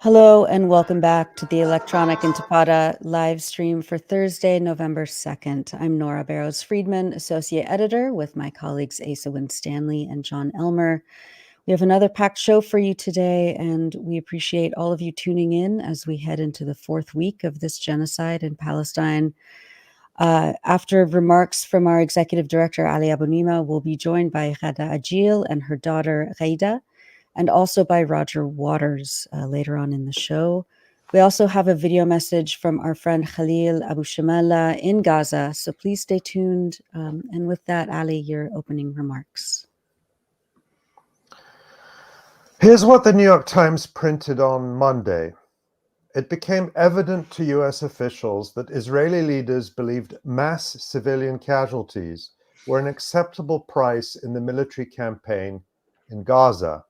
Hello and welcome back to the Electronic Intifada live stream for Thursday, November 2nd. I'm Nora Barrows-Friedman, Associate Editor with my colleagues Asa Winstanley and John Elmer. We have another packed show for you today, and we appreciate all of you tuning in as we head into the fourth week of this genocide in Palestine. After remarks from our Executive Director, Ali Abunimah, we'll be joined by Ghada Ajil and her daughter, Ghaida, and also by Roger Waters later on in the show. We also have a video message from our friend Khalil Abu Shamala in Gaza, so please stay tuned. And with that, Ali, your opening remarks. Here's what the New York Times printed on Monday. It became evident to US officials that Israeli leaders believed mass civilian casualties were an acceptable price in the military campaign in Gaza.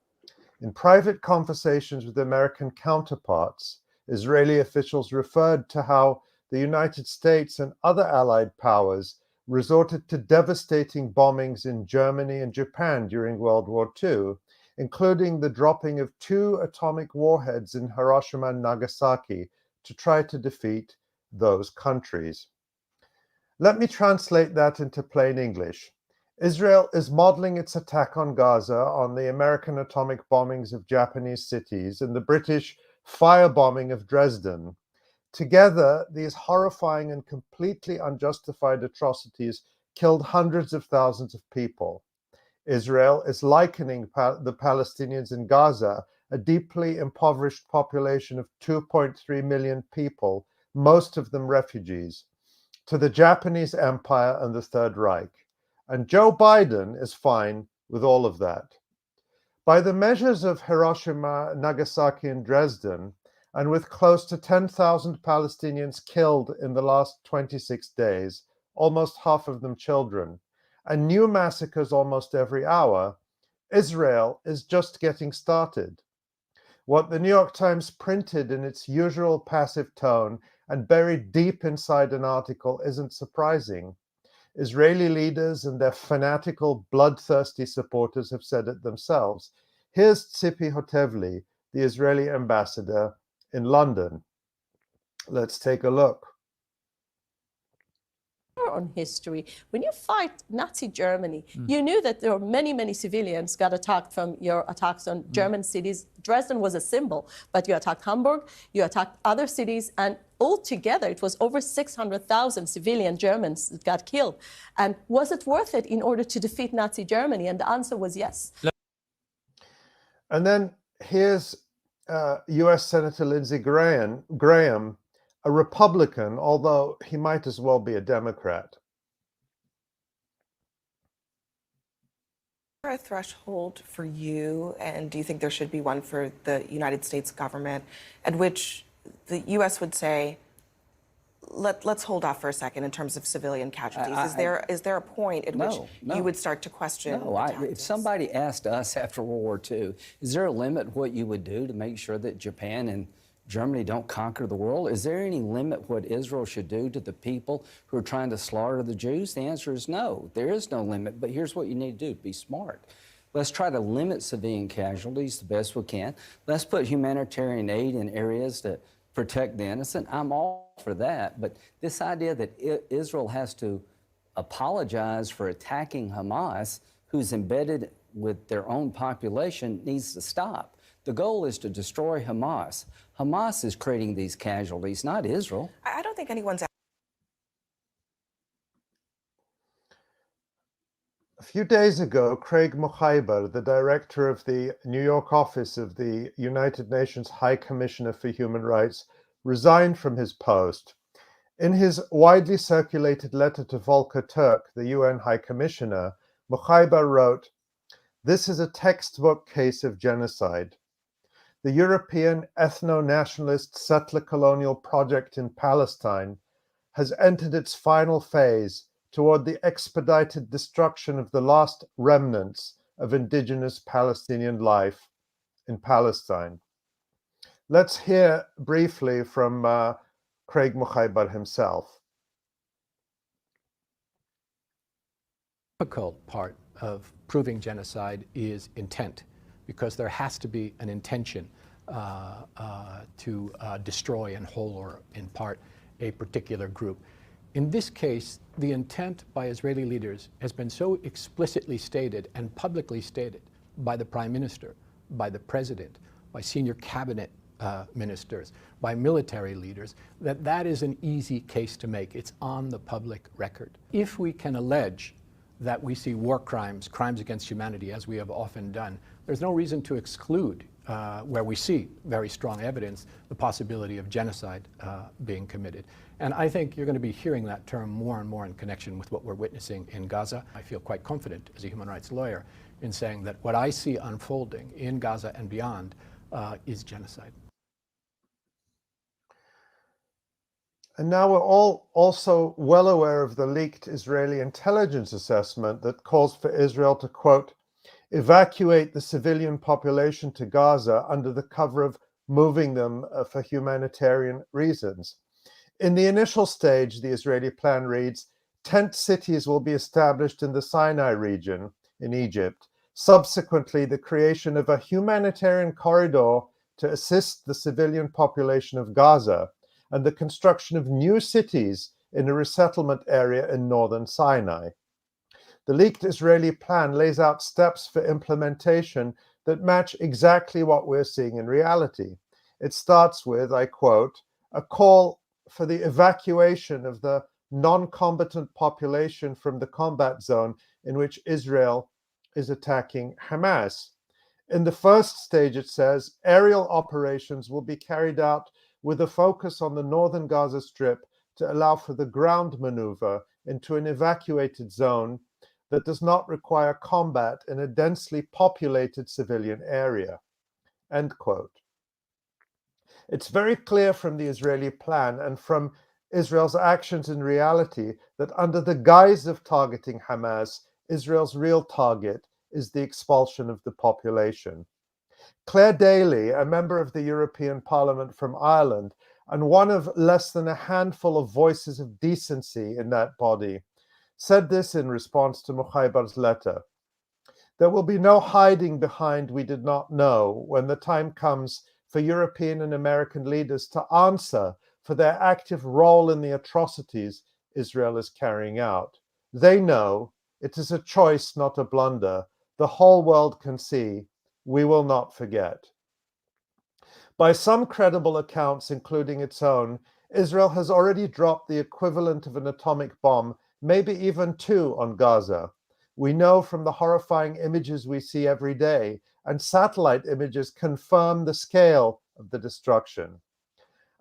In private conversations with American counterparts, Israeli officials referred to how the United States and other allied powers resorted to devastating bombings in Germany and Japan during World War II, including the dropping of 2 atomic warheads in Hiroshima and Nagasaki to try to defeat those countries. Let me translate that into plain English. Israel is modeling its attack on Gaza on the American atomic bombings of Japanese cities and the British firebombing of Dresden. Together, these horrifying and completely unjustified atrocities killed hundreds of thousands of people. Israel is likening the Palestinians in Gaza, a deeply impoverished population of 2.3 million people, most of them refugees, to the Japanese Empire and the Third Reich. And Joe Biden is fine with all of that. By the measures of Hiroshima, Nagasaki, and Dresden, and with close to 10,000 Palestinians killed in the last 26 days, almost half of them children, and new massacres almost every hour, Israel is just getting started. What the New York Times printed in its usual passive tone and buried deep inside an article isn't surprising. Israeli leaders and their fanatical, bloodthirsty supporters have said it themselves. Here's Tzipi Hotevli, the Israeli ambassador in London. Let's take a look. On history, when you fight Nazi Germany, you knew that there were many civilians got attacked from your attacks on German cities. Dresden was a symbol, but you attacked Hamburg, you attacked other cities, and altogether it was over 600,000 civilian Germans that got killed. And was it worth it in order to defeat Nazi Germany? And the answer was yes. And then here's US Senator Lindsey Graham, a Republican, although he might as well be a Democrat. Is there a threshold for you, and do you think there should be one for the United States government, at which the U.S. would say, let's hold off for a second in terms of civilian casualties? Is there a point at which you would start to question? If somebody asked us after World War II, is there a limit what you would do to make sure that Japan and Germany don't conquer the world? Is there any limit what Israel should do to the people who are trying to slaughter the Jews? The answer is no. There is no limit, but here's what you need to do. Be smart. Let's try to limit civilian casualties the best we can. Let's put humanitarian aid in areas that protect the innocent. I'm all for that, but this idea that Israel has to apologize for attacking Hamas, who's embedded with their own population, needs to stop. The goal is to destroy Hamas. Hamas is creating these casualties, not Israel. I don't think anyone's... A few days ago, Craig Mukhaiber, the director of the New York office of the United Nations High Commissioner for Human Rights, resigned from his post. In his widely circulated letter to Volker Turk, the UN High Commissioner, Mukhaiber wrote, "This is a textbook case of genocide. The European ethno-nationalist settler colonial project in Palestine has entered its final phase toward the expedited destruction of the last remnants of indigenous Palestinian life in Palestine." Let's hear briefly from Craig Mukhaiber himself. The difficult part of proving genocide is intent, because there has to be an intention. to destroy in whole or in part a particular group. In this case, the intent by Israeli leaders has been so explicitly stated and publicly stated by the Prime Minister, by the President, by senior cabinet ministers, by military leaders, that is an easy case to make. It's on the public record. If we can allege that we see war crimes, crimes against humanity, as we have often done, there's no reason to exclude, where we see very strong evidence, the possibility of genocide being committed. And I think you're going to be hearing that term more and more in connection with what we're witnessing in Gaza. I feel quite confident as a human rights lawyer in saying that what I see unfolding in Gaza and beyond is genocide. And now we're all also well aware of the leaked Israeli intelligence assessment that calls for Israel to, quote, evacuate the civilian population to Gaza under the cover of moving them for humanitarian reasons. In the initial stage, the Israeli plan reads, tent cities will be established in the Sinai region in Egypt. Subsequently, the creation of a humanitarian corridor to assist the civilian population of Gaza, and the construction of new cities in a resettlement area in northern Sinai. The leaked Israeli plan lays out steps for implementation that match exactly what we're seeing in reality. It starts with, I quote, a call for the evacuation of the non-combatant population from the combat zone in which Israel is attacking Hamas. In the first stage, it says, aerial operations will be carried out with a focus on the northern Gaza Strip to allow for the ground maneuver into an evacuated zone that does not require combat in a densely populated civilian area. End quote. It's very clear from the Israeli plan and from Israel's actions in reality that under the guise of targeting Hamas, Israel's real target is the expulsion of the population. Claire Daly, a member of the European Parliament from Ireland, and one of less than a handful of voices of decency in that body, said this in response to Mukhaibar's letter. There will be no hiding behind we did not know when the time comes for European and American leaders to answer for their active role in the atrocities Israel is carrying out. They know it is a choice, not a blunder. The whole world can see. We will not forget. By some credible accounts, including its own, Israel has already dropped the equivalent of an atomic bomb, maybe even two, on Gaza. We know from the horrifying images we see every day, and satellite images confirm the scale of the destruction.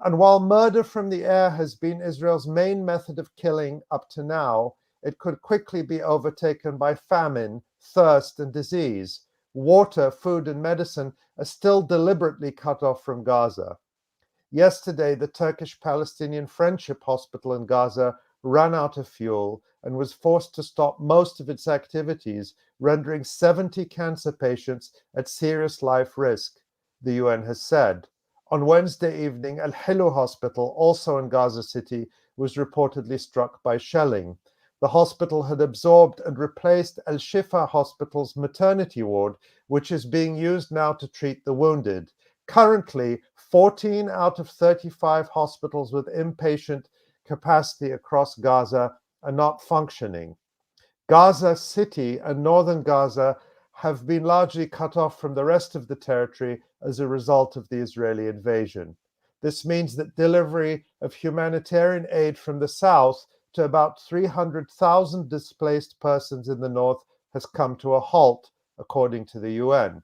And while murder from the air has been Israel's main method of killing up to now, it could quickly be overtaken by famine, thirst, and disease. Water, food, and medicine are still deliberately cut off from Gaza. Yesterday, the Turkish-Palestinian Friendship Hospital in Gaza ran out of fuel and was forced to stop most of its activities, rendering 70 cancer patients at serious life risk, the UN has said. On Wednesday evening, Al-Aqsa Hospital, also in Gaza City, was reportedly struck by shelling. The hospital had absorbed and replaced Al-Shifa Hospital's maternity ward, which is being used now to treat the wounded. Currently, 14 out of 35 hospitals with inpatient capacity across Gaza are not functioning. Gaza City and northern Gaza have been largely cut off from the rest of the territory as a result of the Israeli invasion. This means that delivery of humanitarian aid from the south to about 300,000 displaced persons in the north has come to a halt, according to the UN.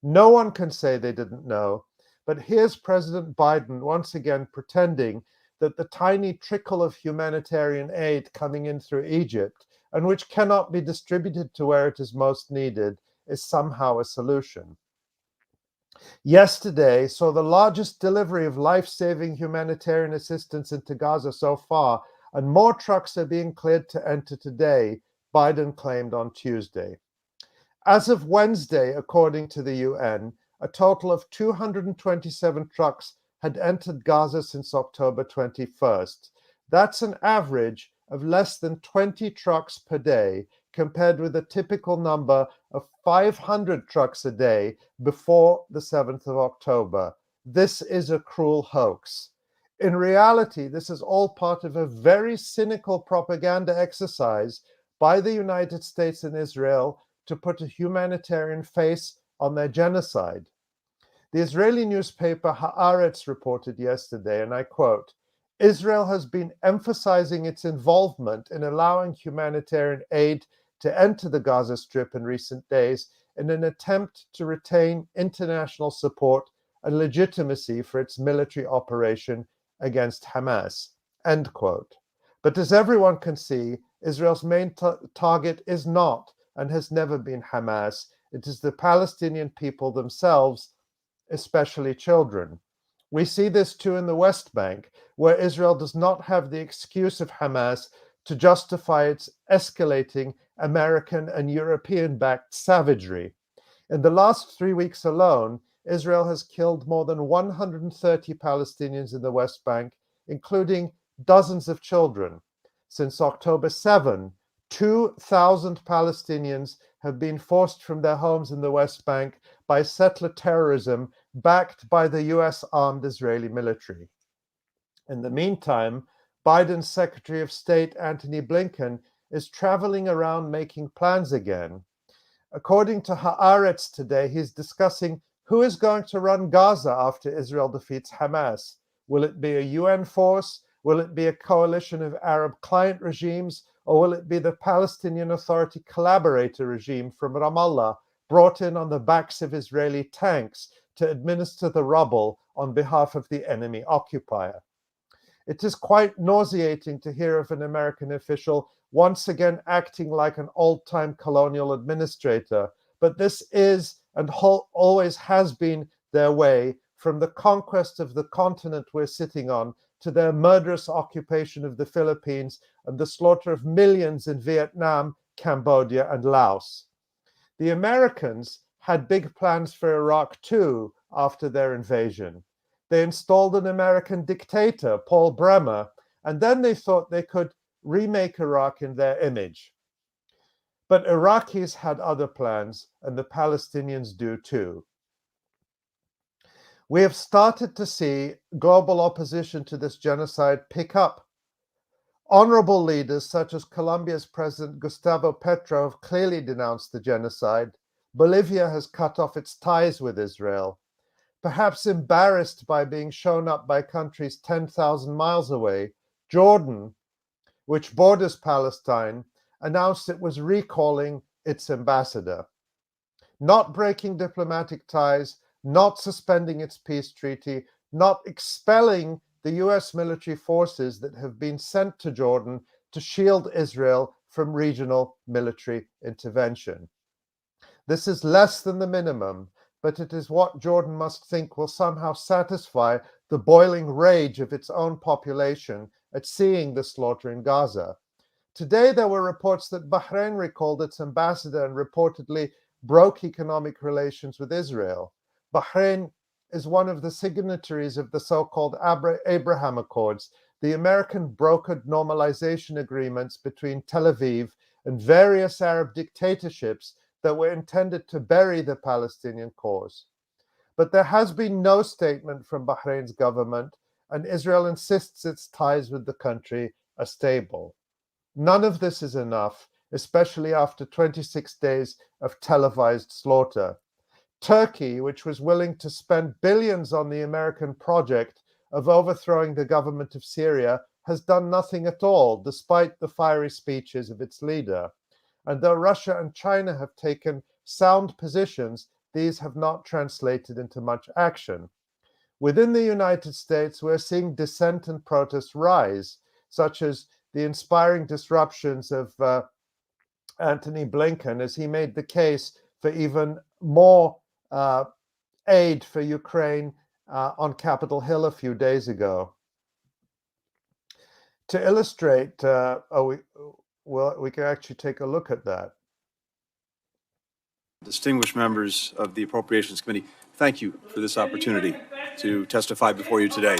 No one can say they didn't know, but here's President Biden once again pretending that the tiny trickle of humanitarian aid coming in through Egypt, and which cannot be distributed to where it is most needed, is somehow a solution. Yesterday saw the largest delivery of life-saving humanitarian assistance into Gaza so far, and more trucks are being cleared to enter today, Biden claimed on Tuesday. As of Wednesday, according to the UN, a total of 227 trucks had entered Gaza since October 21st. That's an average of less than 20 trucks per day, compared with a typical number of 500 trucks a day before the 7th of October. This is a cruel hoax. In reality, this is all part of a very cynical propaganda exercise by the United States and Israel to put a humanitarian face on their genocide. The Israeli newspaper Haaretz reported yesterday, and I quote, "Israel has been emphasizing its involvement in allowing humanitarian aid to enter the Gaza Strip in recent days in an attempt to retain international support and legitimacy for its military operation against Hamas," end quote. But as everyone can see, Israel's main target is not and has never been Hamas. It is the Palestinian people themselves, especially children. We see this too in the West Bank, where Israel does not have the excuse of Hamas to justify its escalating American and European-backed savagery. In the last 3 weeks alone, Israel has killed more than 130 Palestinians in the West Bank, including dozens of children. Since October 7, 2,000 Palestinians have been forced from their homes in the West Bank by settler terrorism backed by the US armed Israeli military. In the meantime, Biden's Secretary of State Antony Blinken is traveling around making plans again. According to Haaretz today, he's discussing who is going to run Gaza after Israel defeats Hamas. Will it be a UN force? Will it be a coalition of Arab client regimes? Or will it be the Palestinian Authority collaborator regime from Ramallah, brought in on the backs of Israeli tanks to administer the rubble on behalf of the enemy occupier? It is quite nauseating to hear of an American official once again acting like an old-time colonial administrator, but this is and always has been their way, from the conquest of the continent we're sitting on to their murderous occupation of the Philippines and the slaughter of millions in Vietnam, Cambodia, and Laos. The Americans had big plans for Iraq too after their invasion. They installed an American dictator, Paul Bremer, and then they thought they could remake Iraq in their image. But Iraqis had other plans, and the Palestinians do too. We have started to see global opposition to this genocide pick up. Honorable leaders such as Colombia's President Gustavo Petro have clearly denounced the genocide. Bolivia has cut off its ties with Israel. Perhaps embarrassed by being shown up by countries 10,000 miles away, Jordan, which borders Palestine, announced it was recalling its ambassador. Not breaking diplomatic ties, not suspending its peace treaty, not expelling the US military forces that have been sent to Jordan to shield Israel from regional military intervention. This is less than the minimum, but it is what Jordan must think will somehow satisfy the boiling rage of its own population at seeing the slaughter in Gaza. Today, there were reports that Bahrain recalled its ambassador and reportedly broke economic relations with Israel. Bahrain is one of the signatories of the so-called Abraham Accords, the American brokered normalization agreements between Tel Aviv and various Arab dictatorships that were intended to bury the Palestinian cause. But there has been no statement from Bahrain's government, and Israel insists its ties with the country are stable. None of this is enough, especially after 26 days of televised slaughter. Turkey, which was willing to spend billions on the American project of overthrowing the government of Syria, has done nothing at all, despite the fiery speeches of its leader. And though Russia and China have taken sound positions, these have not translated into much action. Within the United States, we're seeing dissent and protest rise, such as the inspiring disruptions of Antony Blinken as he made the case for even more aid for Ukraine on Capitol Hill a few days ago. To illustrate, we can actually take a look at that. Distinguished members of the Appropriations Committee, thank you for this opportunity to testify before you today.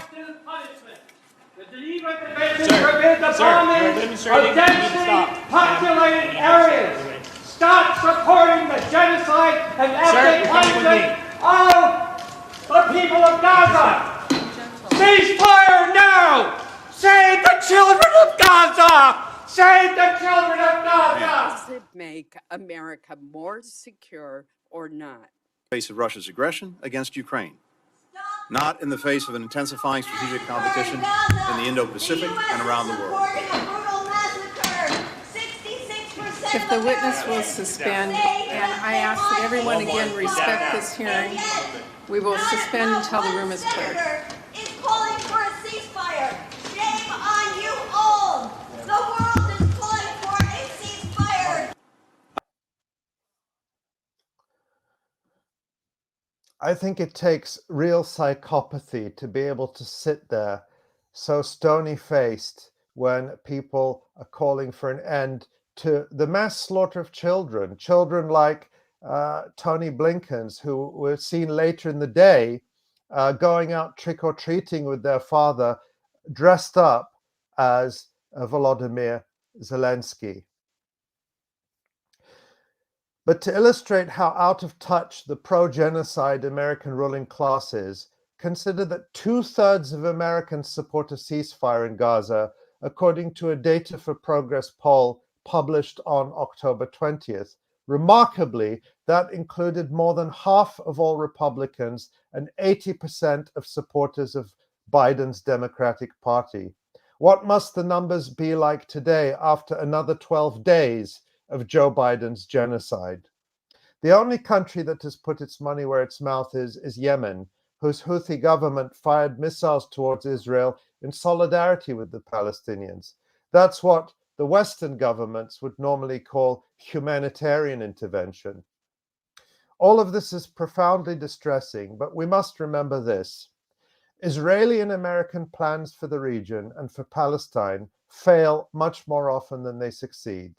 Sir. forbid the bombing of densely populated areas. Stop supporting the genocide and ethnic cleansing of the people of Gaza. Cease fire now! Save the children of Gaza! Save the children of Gaza! Does it make America more secure or not? In the face of Russia's aggression against Ukraine, not in the face of an intensifying strategic competition in the Indo-Pacific and around the world. If the witness will suspend, and I ask that everyone again respect this hearing, we will suspend until the room is cleared. Is calling for a ceasefire. Shame on you all. The world is calling for a ceasefire. I think it takes real psychopathy to be able to sit there so stony-faced when people are calling for an end to the mass slaughter of children like Tony Blinken's, who were seen later in the day going out trick-or-treating with their father, dressed up as Volodymyr Zelensky. But to illustrate how out of touch the pro-genocide American ruling class is, consider that 2/3 of Americans support a ceasefire in Gaza, according to a Data for Progress poll published on October 20th. Remarkably, that included more than half of all Republicans and 80% of supporters of Biden's Democratic Party. What must the numbers be like today after another 12 days of Joe Biden's genocide? The only country that has put its money where its mouth is Yemen, whose Houthi government fired missiles towards Israel in solidarity with the Palestinians. That's what the Western governments would normally call humanitarian intervention. All of this is profoundly distressing, but we must remember this. Israeli and American plans for the region and for Palestine fail much more often than they succeed.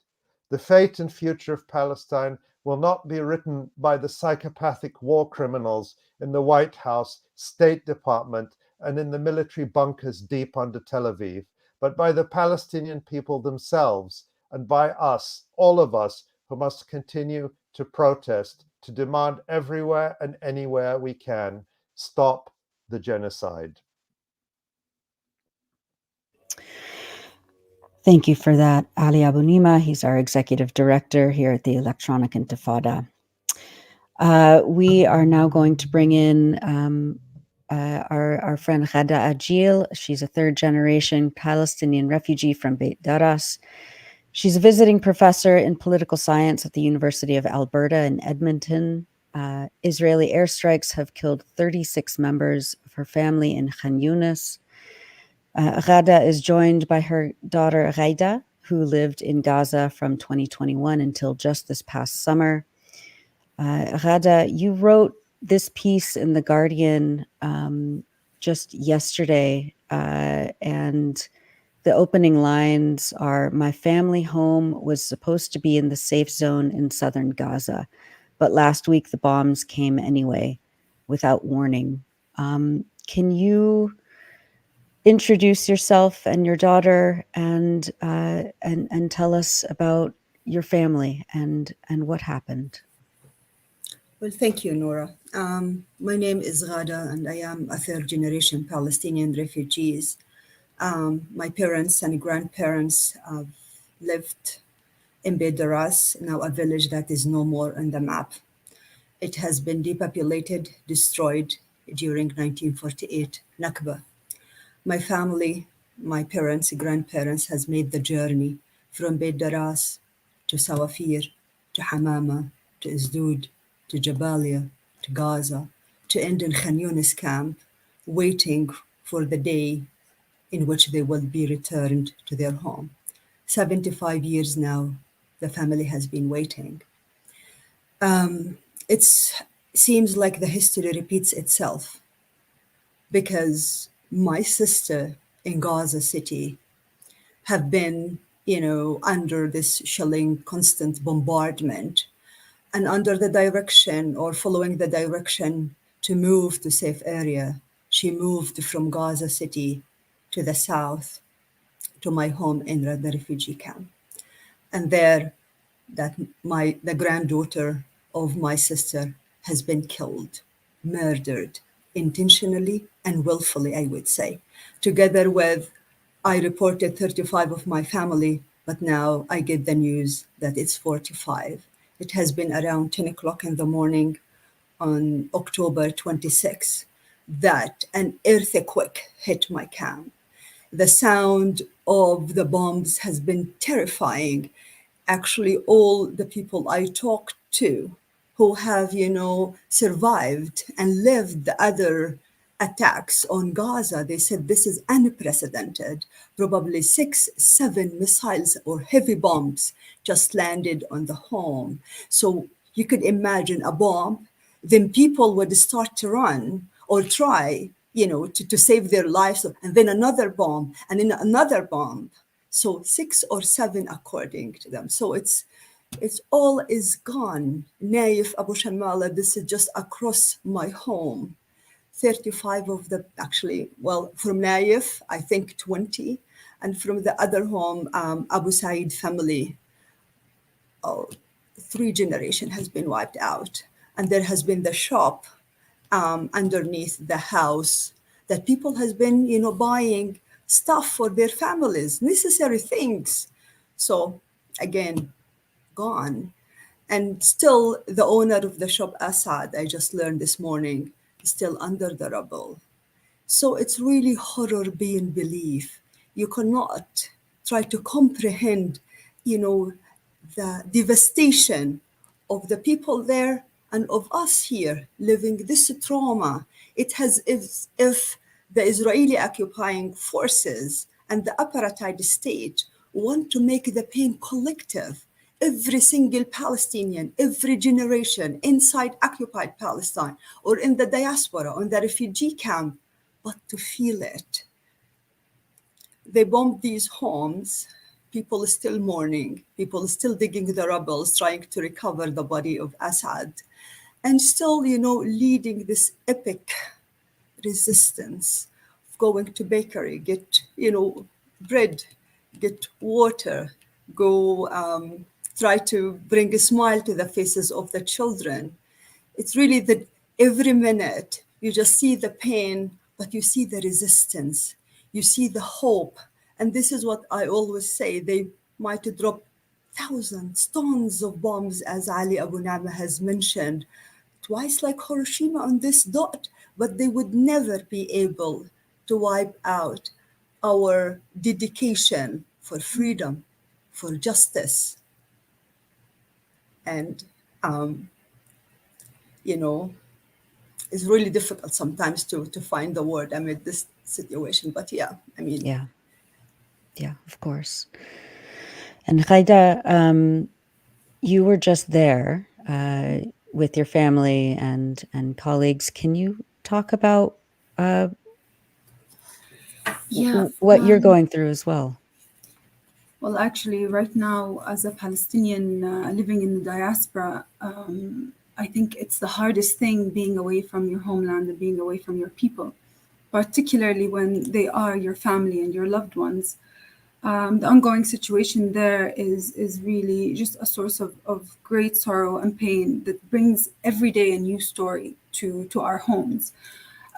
The fate and future of Palestine will not be written by the psychopathic war criminals in the White House, State Department, and in the military bunkers deep under Tel Aviv, but by the Palestinian people themselves and by us, all of us, who must continue to protest, to demand everywhere and anywhere we can, stop the genocide. Thank you for that, Ali Abunimah. He's our executive director here at the Electronic Intifada. We are now going to bring in our friend Ghada Agil. She's a third-generation Palestinian refugee from Beit Daras. She's a visiting professor in political science at the University of Alberta in Edmonton. Israeli airstrikes have killed 36 members of her family in Khan Yunis. Ghada is joined by her daughter Ghaida, who lived in Gaza from 2021 until just this past summer. Ghada, you wrote this piece in The Guardian just yesterday, and the opening lines are, "My family home was supposed to be in the safe zone in southern Gaza, but last week the bombs came anyway, without warning." Can you introduce yourself and your daughter and tell us about your family and what happened? Well, thank you, Nora. My name is Ghada, and I am a third-generation Palestinian refugee. My parents and grandparents lived in Beit Daras, now a village that is no more on the map. It has been depopulated, destroyed during 1948 Nakba. My family, my parents, grandparents, has made the journey from Beit Daras to Sawafir, to Hamama, to Ashdod, to Jabalia, to Gaza, to end in Khan Yunis camp, waiting for the day in which they will be returned to their home. 75 years now, the family has been waiting. It seems like the history repeats itself, because my sister in Gaza City have been, under this shelling, constant bombardment, and under the direction or following the direction to move to safe area. She moved from Gaza City to the south, to my home in the refugee camp. And there, the granddaughter of my sister has been killed, murdered, intentionally and willfully, I would say. Together with, I reported 35 of my family, but now I get the news that it's 45. It has been around 10 o'clock in the morning on October 26 that an earthquake hit my camp. The sound of the bombs has been terrifying. Actually, all the people I talked to who have, survived and lived the other attacks on Gaza, they said this is unprecedented. Probably 6, 7 missiles or heavy bombs just landed on the home. So you could imagine a bomb, then people would start to run or try, to save their lives, and then another bomb, and then another bomb. So 6 or 7 according to them. So it's all is gone. Naif, Abu Shamala, this is just across my home. 35 of the, from Naif, I think 20. And from the other home, Abu Said family, 3 generations has been wiped out. And there has been the shop underneath the house that people has been, buying stuff for their families, necessary things. So again, gone. And still the owner of the shop, Assad, I just learned this morning, is still under the rubble. So it's really horror beyond belief. You cannot try to comprehend, the devastation of the people there and of us here living this trauma. It has if the Israeli occupying forces and the apartheid state want to make the pain collective. Every single Palestinian, every generation inside occupied Palestine or in the diaspora, or in the refugee camp, but to feel it. They bombed these homes. People are still mourning. People are still digging the rubble, trying to recover the body of Assad. And still, leading this epic resistance of going to bakery, get, bread, get water, go try to bring a smile to the faces of the children. It's really that every minute you just see the pain, but you see the resistance, you see the hope. And this is what I always say, they might drop thousands, tons of bombs, as Ali Abu Nama has mentioned, twice like Hiroshima on this dot, but they would never be able to wipe out our dedication for freedom, for justice. And, it's really difficult sometimes to find the word amid this situation. But yeah, Yeah, of course. And Ghaida, you were just there with your family and colleagues. Can you talk about what you're going through as well? Well, actually, right now, as a Palestinian living in the diaspora, I think it's the hardest thing being away from your homeland and being away from your people, particularly when they are your family and your loved ones. The ongoing situation there is really just a source of great sorrow and pain that brings every day a new story to our homes.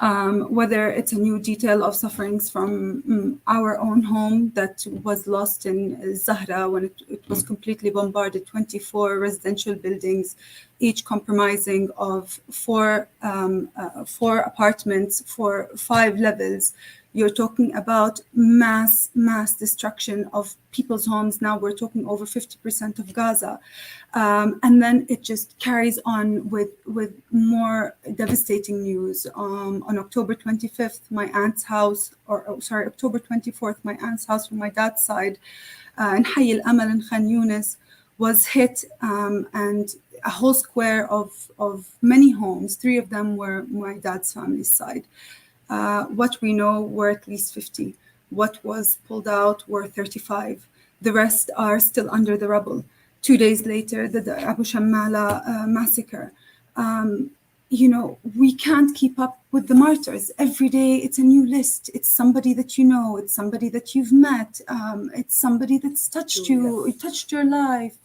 Whether it's a new detail of sufferings from our own home that was lost in Zahra when it was completely bombarded, 24 residential buildings, each comprising of four apartments for 5 levels. You're talking about mass destruction of people's homes. Now we're talking over 50% of Gaza. And then it just carries on with more devastating news. On October 25th, my aunt's house, October 24th, my aunt's house from my dad's side, in 𝐤 𝐈𝐧𝐭𝐫𝐨𝐧𝐢𝐜 in was hit, and a whole square of many homes, 3 of them were my dad's family's side. What we know were at least 50. What was pulled out were 35. The rest are still under the rubble. 2 days later, the Abu Shamala massacre. we can't keep up with the martyrs. Every day it's a new list. It's somebody that you know, it's somebody that you've met, it's somebody that's touched you, touched your life.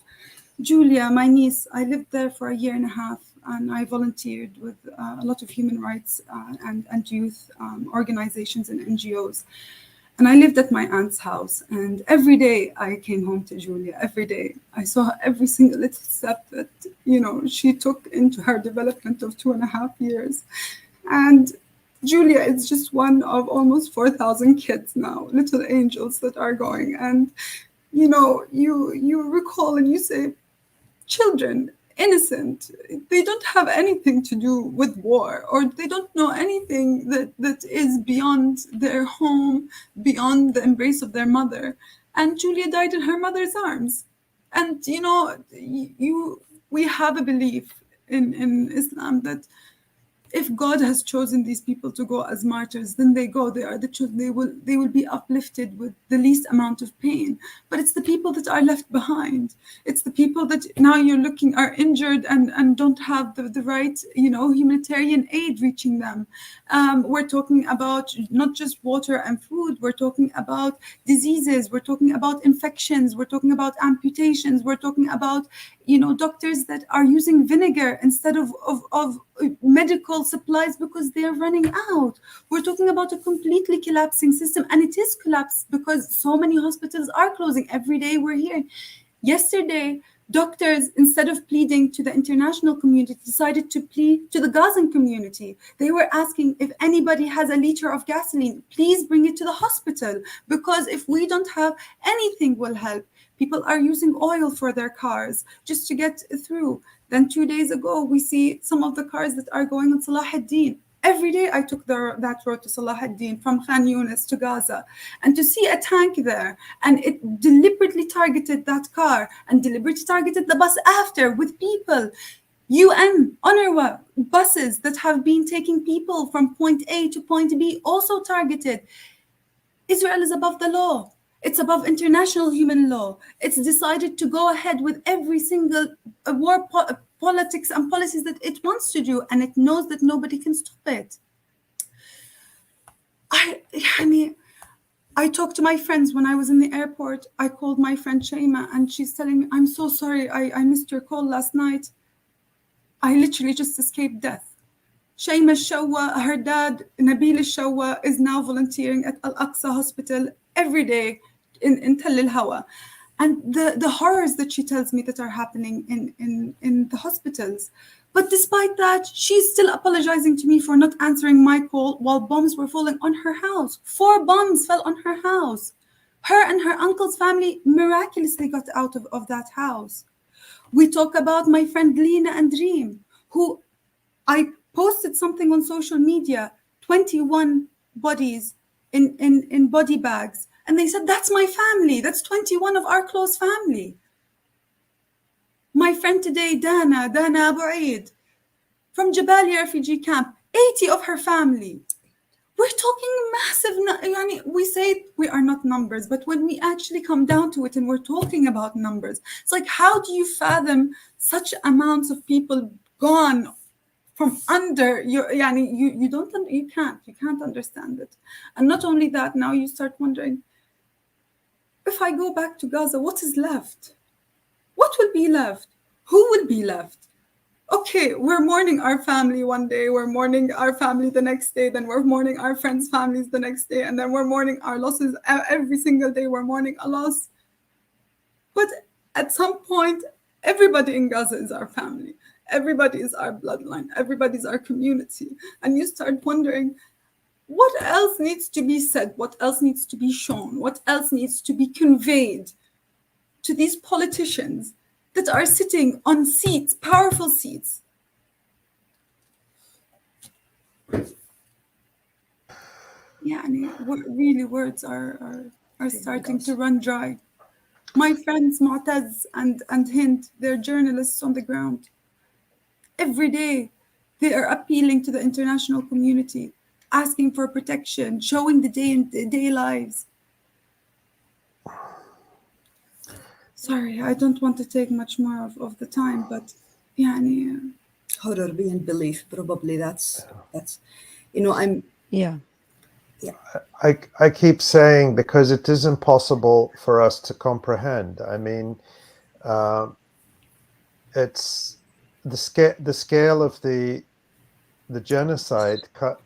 Julia, my niece, I lived there for a year and a half, and I volunteered with a lot of human rights and youth organizations and NGOs. And I lived at my aunt's house, and every day I came home to Julia. Every day I saw every single little step that she took into her development of 2.5 years. And Julia is just one of almost 4,000 kids now, little angels that are going. And you recall and you say, children, innocent, they don't have anything to do with war, or they don't know anything that is beyond their home, beyond the embrace of their mother. And Julia died in her mother's arms. And we have a belief in Islam that if God has chosen these people to go as martyrs, then they go. They are the chosen. They will be uplifted with the least amount of pain. But it's the people that are left behind. It's the people that now you're looking are injured and don't have the right, humanitarian aid reaching them. We're talking about not just water and food. We're talking about diseases. We're talking about infections. We're talking about amputations. We're talking about doctors that are using vinegar instead of medical supplies because they're running out. We're talking about a completely collapsing system, and it is collapsed because so many hospitals are closing. Every day we're hearing. Yesterday, doctors, instead of pleading to the international community, decided to plead to the Gazan community. They were asking if anybody has a liter of gasoline, please bring it to the hospital, because if we don't have anything will help. People are using oil for their cars just to get through. Then 2 days ago, we see some of the cars that are going on Salah ad-Din. Every day I took that road to Salah ad-Din from Khan Yunis to Gaza. And to see a tank there, and it deliberately targeted that car and deliberately targeted the bus after with people. UN, UNRWA, buses that have been taking people from point A to point B also targeted. Israel is above the law. It's above international human law. It's decided to go ahead with every single war politics and policies that it wants to do, and it knows that nobody can stop it. I talked to my friends when I was in the airport. I called my friend Shaima, and she's telling me, I'm so sorry, I missed your call last night. I literally just escaped death. Shaima Shawa, her dad, Nabil Shawa, is now volunteering at Al-Aqsa hospital every day in Tell al-Hawa. And the horrors that she tells me that are happening in the hospitals. But despite that, she's still apologizing to me for not answering my call while bombs were falling on her house. 4 bombs fell on her house. Her and her uncle's family miraculously got out of that house. We talk about my friend Lena and Dream, who I posted something on social media, 21 bodies in body bags. And they said, that's my family. That's 21 of our close family. My friend today, Dana Abu Eid, from Jabalia refugee camp, 80 of her family. We're talking massive, we say we are not numbers, but when we actually come down to it and we're talking about numbers, it's like, how do you fathom such amounts of people gone from under your, you can't understand it. And not only that, now you start wondering, if I go back to Gaza, what is left? What will be left? Who will be left? Okay, we're mourning our family one day, we're mourning our family the next day, then we're mourning our friends' families the next day, and then we're mourning our losses every single day, we're mourning a loss. But at some point, everybody in Gaza is our family. Everybody is our bloodline. Everybody's our community. And you start wondering, what else needs to be said? What else needs to be shown? What else needs to be conveyed to these politicians that are sitting on seats, powerful seats? Really, words are starting to run dry. My friends Mu'taz and Hind, they're journalists on the ground. Every day, they are appealing to the international community, asking for protection, showing the day-to-day lives. Sorry, I don't want to take much more of the time, but horror beyond belief. Probably that's I'm Yeah. I keep saying, because it is impossible for us to comprehend. I mean, it's the scale of the genocide.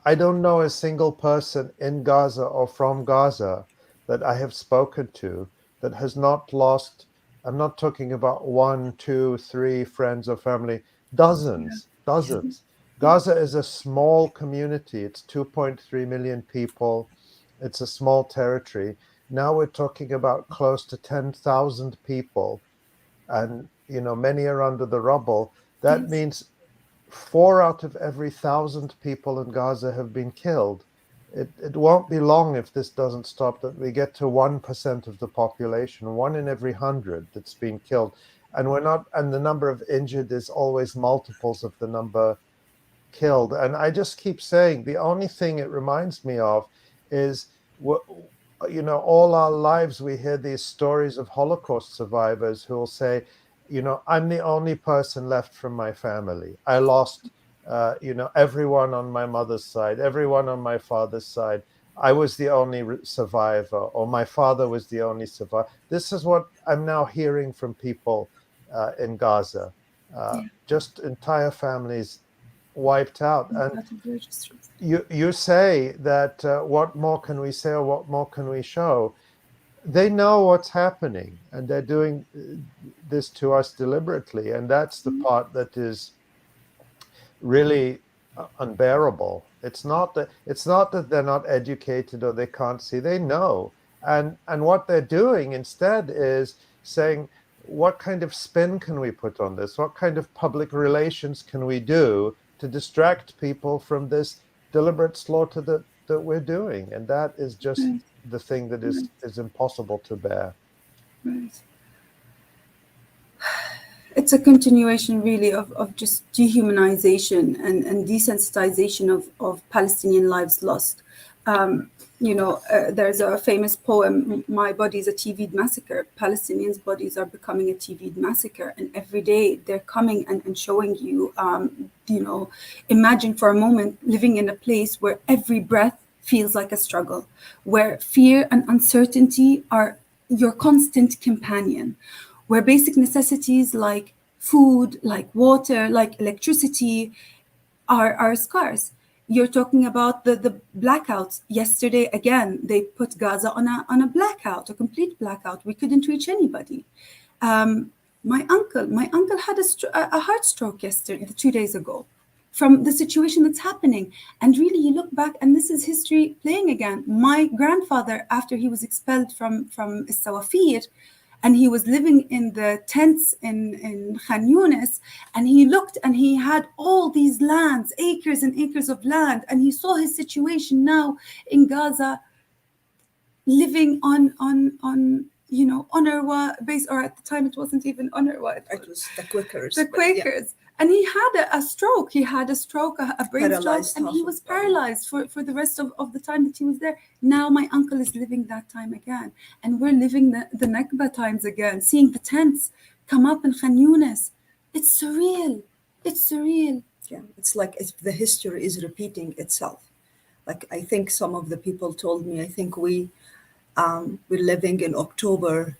I don't know a single person in Gaza or from Gaza that I have spoken to that has not lost. I'm not talking about 1, 2, 3 friends or family, dozens. Gaza is a small community. It's 2.3 million people. It's a small territory. Now we're talking about close to 10,000 people, and many are under the rubble. That means 4 out of every 1,000 people in Gaza have been killed. It won't be long, if this doesn't stop, that we get to 1% of the population, 1 in every 100 that's been killed. And the number of injured is always multiples of the number killed. And I just keep saying, the only thing it reminds me of is, all our lives we hear these stories of Holocaust survivors who will say, I'm the only person left from my family. I lost, everyone on my mother's side, everyone on my father's side. I was the only survivor, or my father was the only survivor. This is what I'm now hearing from people in Gaza. Just entire families wiped out. And you say that what more can we say, or what more can we show? They know what's happening, and they're doing this to us deliberately. And that's the part that is really unbearable. It's not that they're not educated or they can't see. They know. And what they're doing instead is saying, what kind of spin can we put on this? What kind of public relations can we do to distract people from this deliberate slaughter that we're doing? And that is just the thing that is impossible to bear. Right. It's a continuation, really, of just dehumanization and desensitization of Palestinian lives lost. There's a famous poem, "My body is a TV'd massacre." Palestinians' bodies are becoming a TV'd massacre, and every day they're coming and showing you, imagine for a moment living in a place where every breath feels like a struggle, where fear and uncertainty are your constant companion, where basic necessities like food, like water, like electricity are scarce. You're talking about the blackouts. Yesterday, again, they put Gaza on a blackout, a complete blackout. We couldn't reach anybody. My uncle had a heart stroke yesterday, 2 days ago, from the situation that's happening. And really, you look back, and this is history playing again. My grandfather, after he was expelled from 𝐓𝐡𝐞, and he was living in the tents in Khan Yunis, and he looked and he had all these lands, acres and acres of land, and he saw his situation now in Gaza, living on UNRWA base, or at the time it wasn't even UNRWA. It was the Quakers. The Quakers. Yeah. And he had a stroke. He had a stroke, a brain stroke, and he was paralyzed for the rest of the time that he was there. Now my uncle is living that time again. And we're living the Nakba times again, seeing the tents come up in Khan Yunis. It's surreal. It's surreal. Yeah, it's like if the history is repeating itself. Like, I think some of the people told me, I think we're living in October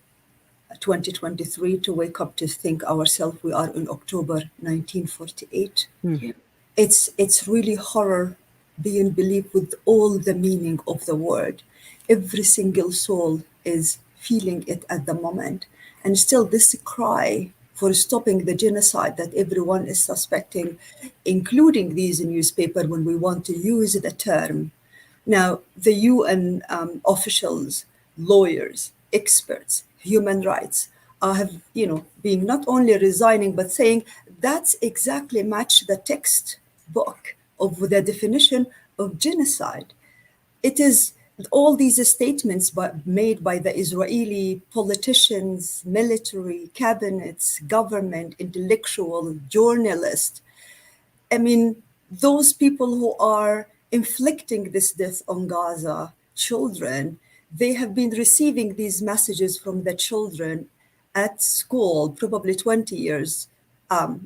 2023 to wake up to think ourselves we are in October 1948. Mm-hmm. It's really horror beyond belief, with all the meaning of the word. Every single soul is feeling it at the moment. And still this cry for stopping the genocide that everyone is suspecting, including these newspapers when we want to use the term. Now, the UN officials, lawyers, experts, human rights have, been not only resigning, but saying that's exactly match the textbook of the definition of genocide. It is all these statements made by the Israeli politicians, military, cabinets, government, intellectual, journalists. I mean, those people who are inflicting this death on Gaza children, they have been receiving these messages from the children at school, probably 20 years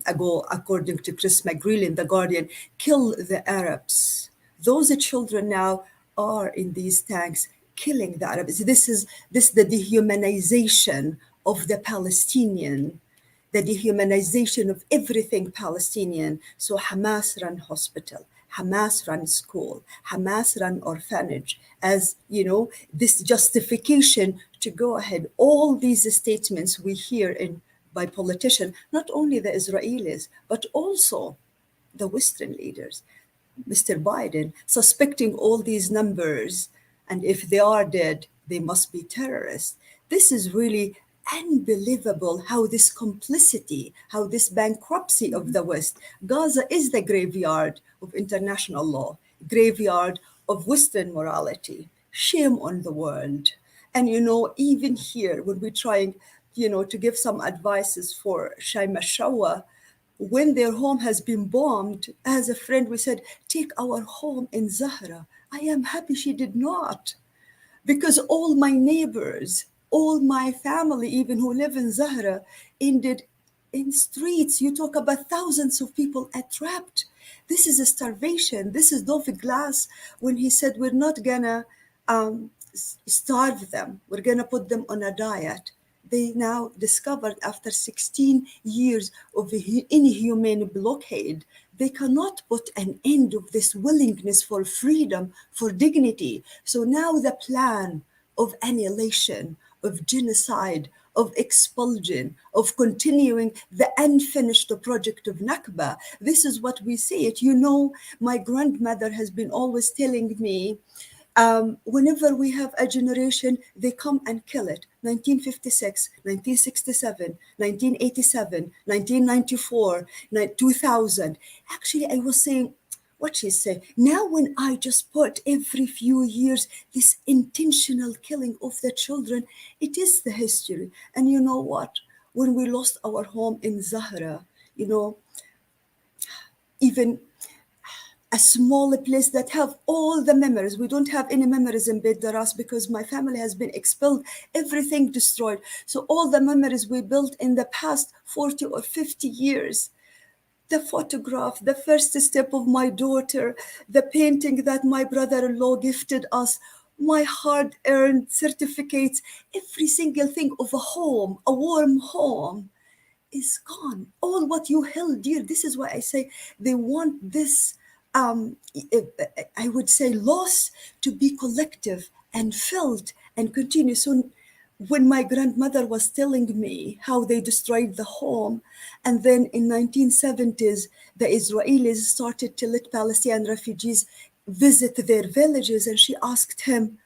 ago, according to Chris McGreal in The Guardian, kill the Arabs. Those children now are in these tanks killing the Arabs. This is the dehumanization of the Palestinian, the dehumanization of everything Palestinian. So Hamas run hospital, Hamas run school, Hamas run orphanage, as you know, this justification to go ahead. All these statements we hear by politicians, not only the Israelis, but also the Western leaders. Mr. Biden suspecting all these numbers, and if they are dead, they must be terrorists. This is really unbelievable, how this complicity, how this bankruptcy of the West. Gaza is the graveyard of international law, graveyard of Western morality. Shame on the world. And you know, even here, when we're trying, you know, to give some advices for Shaima Shawa, when their home has been bombed, as a friend, we said, take our home in Zahra. I am happy she did not, because all my neighbors, all my family, even who live in Zahra, ended in streets. You talk about thousands of people trapped. This is a starvation. This is Dov Glass when he said, we're not gonna starve them. We're gonna put them on a diet. They now discovered after 16 years of inhumane blockade, they cannot put an end of this willingness for freedom, for dignity. So now the plan of annihilation, of genocide, of expulsion, of continuing the unfinished project of Nakba. This is what we see it. You know, my grandmother has been always telling me, whenever we have a generation, they come and kill it. 1956, 1967, 1987, 1994, 2000. Actually, I was saying, what she said, now when I just put every few years this intentional killing of the children, it is the history. And you know what? When we lost our home in Zahra, you know, even a small place that have all the memories. We don't have any memories in Beit Daras because my family has been expelled, everything destroyed. So all the memories we built in the past 40 or 50 years, the photograph, the first step of my daughter, the painting that my brother-in-law gifted us, my hard-earned certificates, every single thing of a home, a warm home, is gone. All what you held dear. This is why I say they want this, I would say, loss to be collective and felt and continue. So when my grandmother was telling me how they destroyed the home, and then in 1970s, the Israelis started to let Palestinian refugees visit their villages, and she asked him,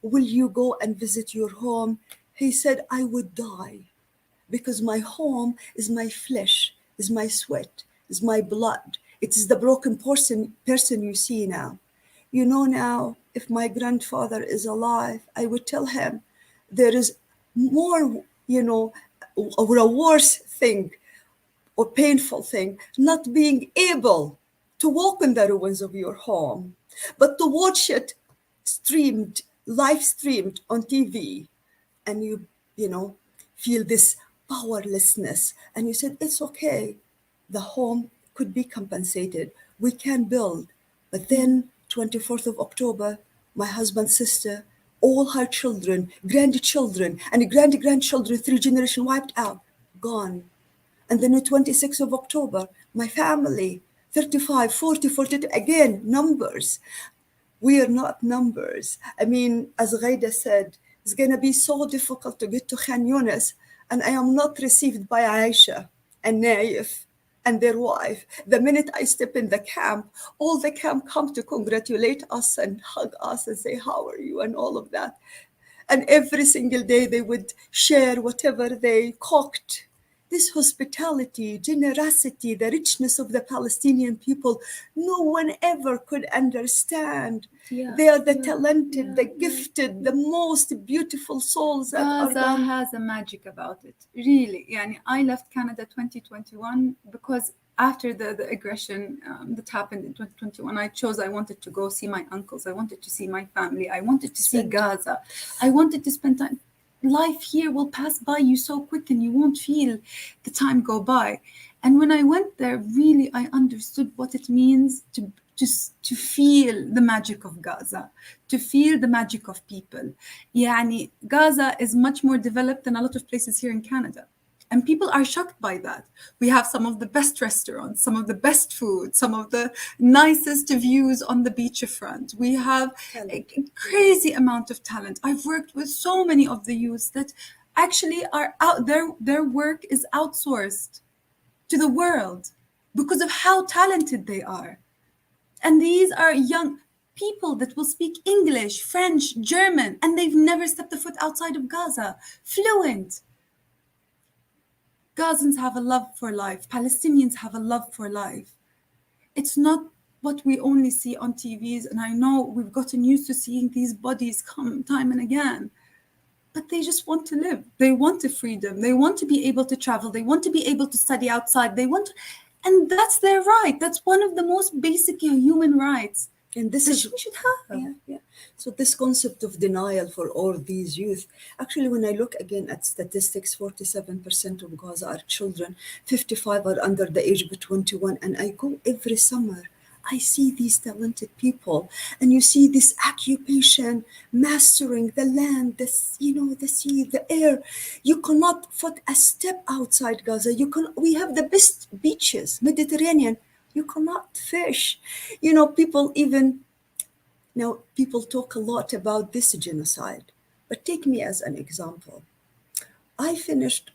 will you go and visit your home? He said, I would die, because my home is my flesh, is my sweat, is my blood. It is the broken person you see now. You know, now, if my grandfather is alive, I would tell him there is more, you know, or a worse thing or painful thing, not being able to walk in the ruins of your home, but to watch it live streamed on TV, and you know, feel this powerlessness. And you said, it's okay. The home could be compensated. We can build. But then 24th of October, my husband's sister, all her children, grandchildren, and great-grandchildren, 3 generations wiped out, gone. And then the 26th of October, my family, 35, 40, 42, again, numbers. We are not numbers. I mean, as Ghaida said, it's going to be so difficult to get to Khan Yunis, and I am not received by Aisha and Naif and their wife. The minute I step in the camp, all the camp come to congratulate us and hug us and say, how are you, and all of that. And every single day they would share whatever they cooked. This hospitality, generosity, the richness of the Palestinian people, no one ever could understand. They are the talented, the gifted, the most beautiful souls that are Gaza gone. has a magic about it, really. Yani, I left Canada 2021 because after the aggression that happened in 2021, I wanted to go see my uncles. I wanted to see my family. I wanted to see Gaza. I wanted to spend time. Life here will pass by you so quick and you won't feel the time go by. And when I went there, really, I understood what it means to feel the magic of Gaza, to feel the magic of people. Yani, Gaza is much more developed than a lot of places here in Canada. And people are shocked by that. We have some of the best restaurants, some of the best food, some of the nicest views on the beachfront. We have a crazy amount of talent. I've worked with so many of the youths that actually are out there, their work is outsourced to the world because of how talented they are. And these are young people that will speak English, French, German, and they've never stepped a foot outside of Gaza, fluent. Gazans have a love for life. Palestinians have a love for life. It's not what we only see on TVs. And I know we've gotten used to seeing these bodies come time and again, but they just want to live. They want the freedom. They want to be able to travel. They want to be able to study outside. And that's their right. That's one of the most basic human rights. And this is we should have. Yeah. So this concept of denial for all these youth, actually, when I look again at statistics, 47% of Gaza are children, 55 are under the age of 21, and I go every summer. I see these talented people, and you see this occupation, mastering the land, the sea, the air. You cannot put a step outside Gaza. We have the best beaches, Mediterranean. You cannot fish. People talk a lot about this genocide, but take me as an example. I finished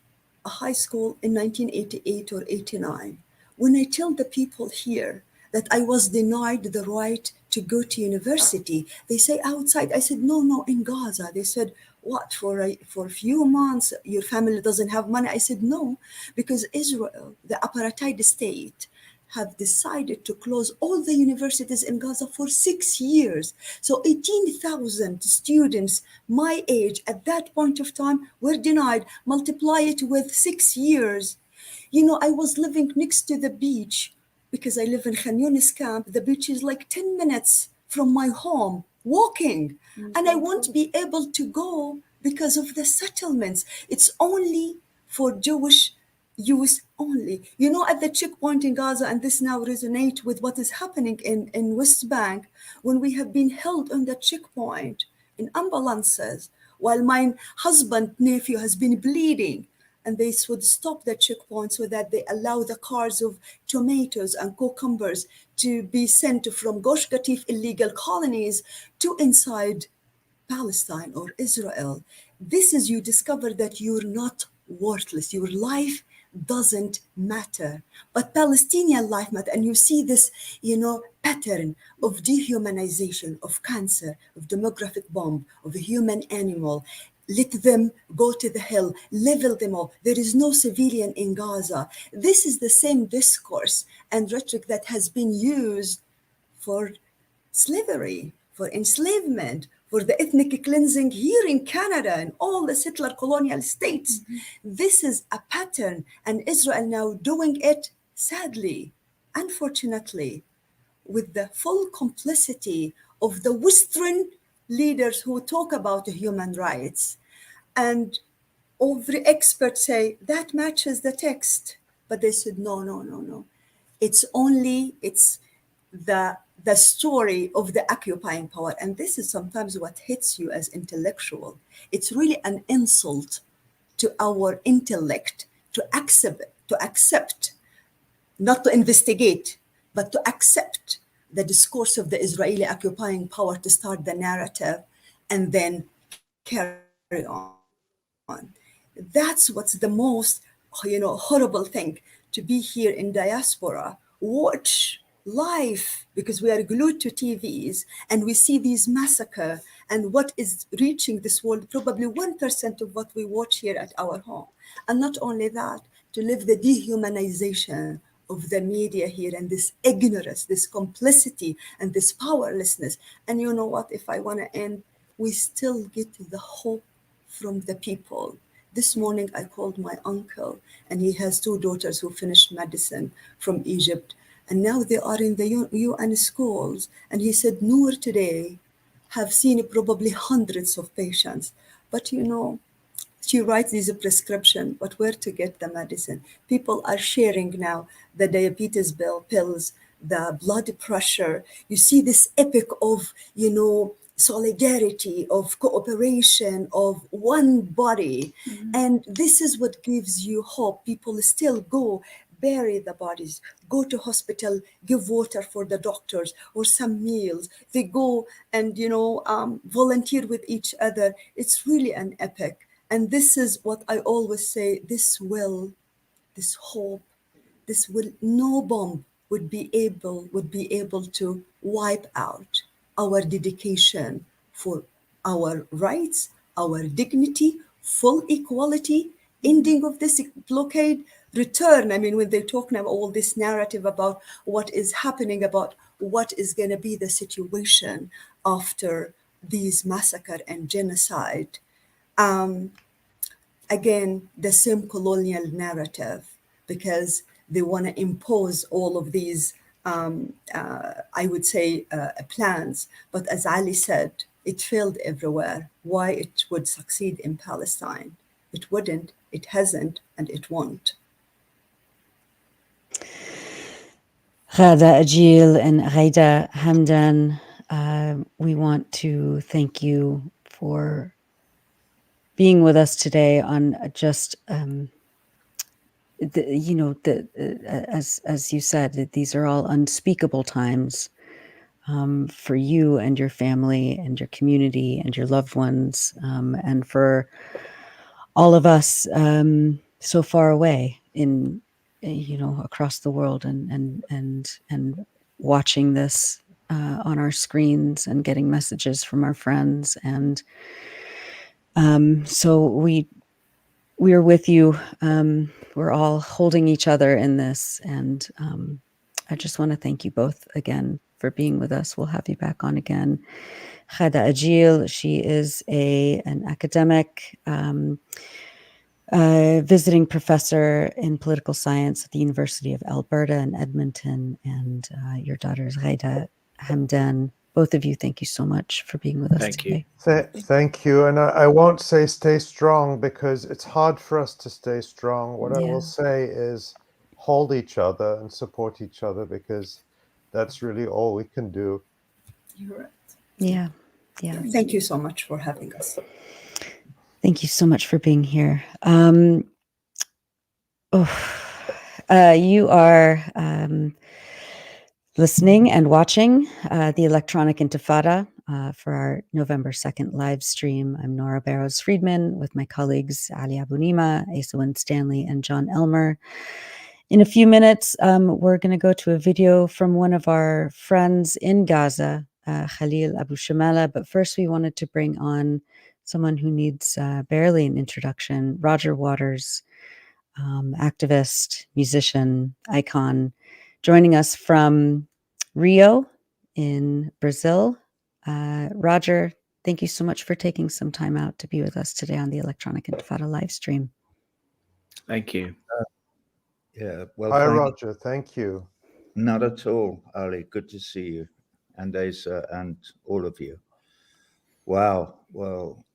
a high school in 1988 or 89. When I tell the people here that I was denied the right to go to university, they say outside. I said, no, in Gaza. They said, what, for a few months, your family doesn't have money? I said, no, because Israel, the apartheid state, have decided to close all the universities in Gaza for 6 years. So 18,000 students my age at that point of time were denied. Multiply it with 6 years. I was living next to the beach because I live in Khan Yunis camp. The beach is like 10 minutes from my home, walking. And I won't be able to go because of the settlements. It's only for Jewish youth only. At the checkpoint in Gaza, and this now resonates with what is happening in West Bank, when we have been held on the checkpoint in ambulances while my husband, nephew has been bleeding, and they would stop the checkpoint so that they allow the cars of tomatoes and cucumbers to be sent from Gush Katif illegal colonies to inside Palestine or Israel. This is, you discover that you're not worthless. Your life doesn't matter, but Palestinian life matters. And you see this, pattern of dehumanization, of cancer, of demographic bomb, of a human animal. Let them go to the hell, level them all. There is no civilian in Gaza. This is the same discourse and rhetoric that has been used for slavery, for enslavement, for the ethnic cleansing here in Canada and all the settler colonial states. This is a pattern, and Israel now doing it, sadly, unfortunately, with the full complicity of the Western leaders who talk about human rights. And every expert say that matches the text, but they said, no. It's the story of the occupying power. And this is sometimes what hits you as intellectual. It's really an insult to our intellect to accept, not to investigate, but to accept the discourse of the Israeli occupying power, to start the narrative and then carry on. That's what's the most, horrible thing, to be here in diaspora, watch life, because we are glued to TVs and we see these massacre, and what is reaching this world, probably 1% of what we watch here at our home. And not only that, to live the dehumanization of the media here, and this ignorance, this complicity, and this powerlessness. And you know what, if I want to end, we still get the hope from the people. This morning I called my uncle, and he has 2 daughters who finished medicine from Egypt, and now they are in the UN schools. And he said, Noor today have seen probably hundreds of patients, but She writes these prescription, but where to get the medicine? People are sharing now the diabetes pills, the blood pressure. You see this epic of, solidarity, of cooperation, of one body. And this is what gives you hope. People still go bury the bodies, go to hospital, give water for the doctors or some meals. They go and, volunteer with each other. It's really an epic. And this is what I always say, this hope, no bomb would be able to wipe out our dedication for our rights, our dignity, full equality, ending of this blockade, return. I mean, when they talk now all this narrative about what is happening, about what is going to be the situation after these massacre and genocide. Again, the same colonial narrative, because they want to impose all of these, I would say, plans. But as Ali said, it failed everywhere. Why it would succeed in Palestine? It wouldn't, it hasn't, and it won't. Ghada Ajil and Ghaida Hamdan, we want to thank you for being with us today on just, as you said, these are all unspeakable times for you and your family and your community and your loved ones, and for all of us so far away in, across the world and watching this on our screens and getting messages from our friends. And so we are with you. We're all holding each other in this. And I just want to thank you both again for being with us. We'll have you back on again. Ghada Ajil, she is an academic, visiting professor in political science at the University of Alberta in Edmonton. And your daughter is Ghaida Hamdan. Both of you, thank you so much for being with us today. Thank you. And I won't say stay strong, because it's hard for us to stay strong. What I will say is hold each other and support each other, because that's really all we can do. You're right. Yeah. Thank you so much for having us. Thank you so much for being here. You are listening and watching the Electronic Intifada for our November 2nd live stream. I'm Nora Barrows-Friedman with my colleagues Ali Abunimah, Asa Winstanley, and John Elmer. In a few minutes, we're going to go to a video from one of our friends in Gaza, Khalil Abu Shamala. But first, we wanted to bring on someone who needs barely an introduction, Roger Waters, activist, musician, icon, joining us from Rio in Brazil. Roger, thank you so much for taking some time out to be with us today on the Electronic Intifada live stream. Thank you. Hi, Roger. Thank you. Not at all, Ali. Good to see you, and Asa, and all of you. Wow. Well,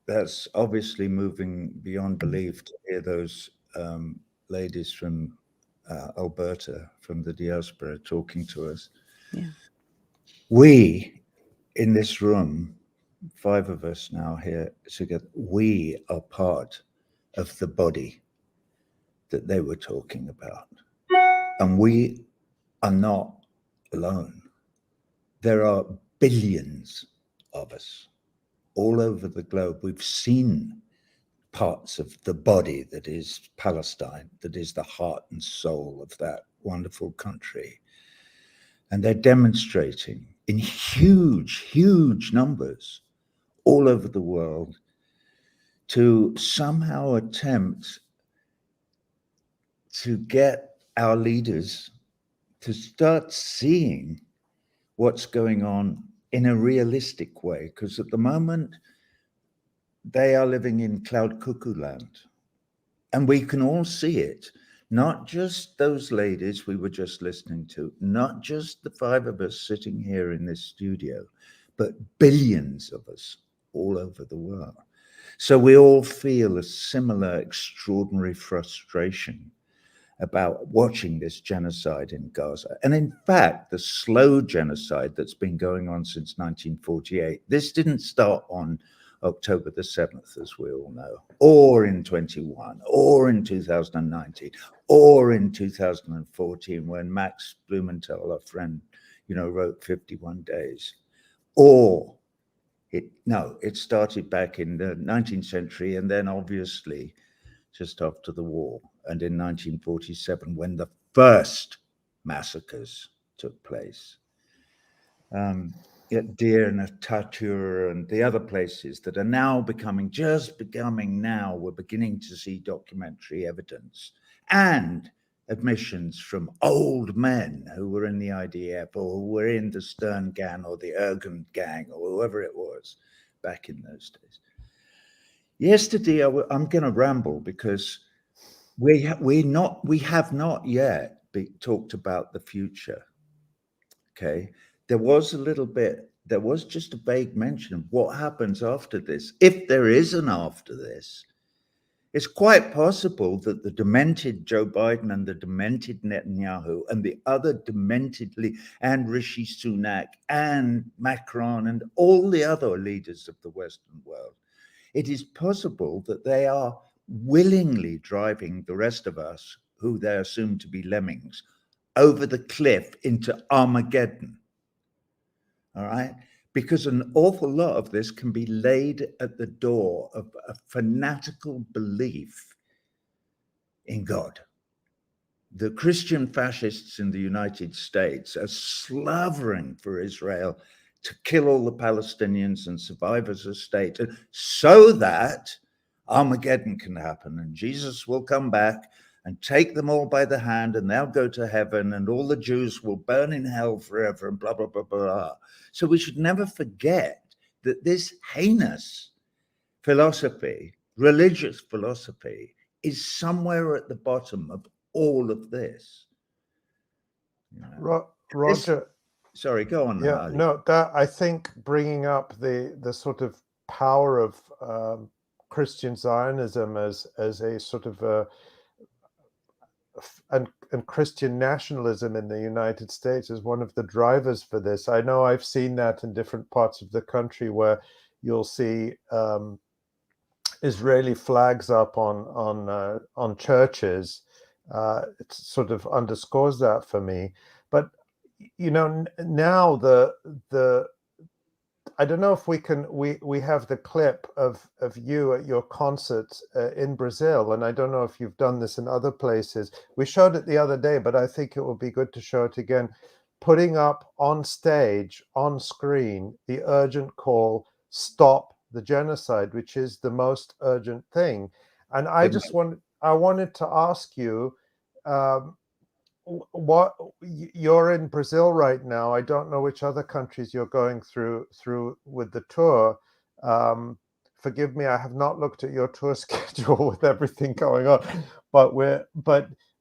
that's obviously moving beyond belief to hear those ladies from Alberta, from the diaspora, talking to us. Yeah. We, in this room, 5 of us now here together, we are part of the body that they were talking about. And we are not alone. There are billions of us all over the globe. We've seen parts of the body that is Palestine, that is the heart and soul of that wonderful country. And they're demonstrating in huge, huge numbers all over the world to somehow attempt to get our leaders to start seeing what's going on in a realistic way. Because at the moment, they are living in cloud cuckoo land. And we can all see it. Not just those ladies we were just listening to, not just the 5 of us sitting here in this studio, but billions of us all over the world. So we all feel a similar extraordinary frustration about watching this genocide in Gaza. And in fact, the slow genocide that's been going on since 1948, this didn't start on October the 7th, as we all know, or in 21, or in 2019, or in 2014, when Max Blumenthal, our friend, wrote 51 Days. Or it started back in the 19th century, and then obviously just after the war, and in 1947, when the first massacres took place. Deir and Atatur and the other places that are now becoming now, we're beginning to see documentary evidence and admissions from old men who were in the IDF or who were in the Stern Gang or the Ergen Gang or whoever it was back in those days. Yesterday, I'm going to ramble because we have not yet talked about the future. Okay, there was just a vague mention of what happens after this. If there is an after this, it's quite possible that the demented Joe Biden and the demented Netanyahu and the other dementedly, and Rishi Sunak and Macron and all the other leaders of the Western world, it is possible that they are willingly driving the rest of us, who they assume to be lemmings, over the cliff into Armageddon. All right? Because an awful lot of this can be laid at the door of a fanatical belief in God. The Christian fascists in the United States are slavering for Israel to kill all the Palestinians and survive as a state so that Armageddon can happen and Jesus will come back and take them all by the hand and they'll go to heaven and all the Jews will burn in hell forever and blah, blah, blah, blah. So we should never forget that this heinous philosophy, religious philosophy, is somewhere at the bottom of all of this. Roger. Sorry, go on. Yeah, Ali. no, that I think bringing up the sort of power of Christian Zionism as a sort of and Christian nationalism in the United States is one of the drivers for this. I know I've seen that in different parts of the country where you'll see Israeli flags up on churches. It sort of underscores that for me. But now the I don't know if we have the clip of you at your concert in Brazil, and I don't know if you've done this in other places. We showed it the other day, but I think it would be good to show it again. Putting up on stage, on screen, the urgent call, stop the genocide, which is the most urgent thing. And I wanted to ask you, what you're in Brazil right now. I don't know which other countries you're going through with the tour. Forgive me, I have not looked at your tour schedule with everything going on. But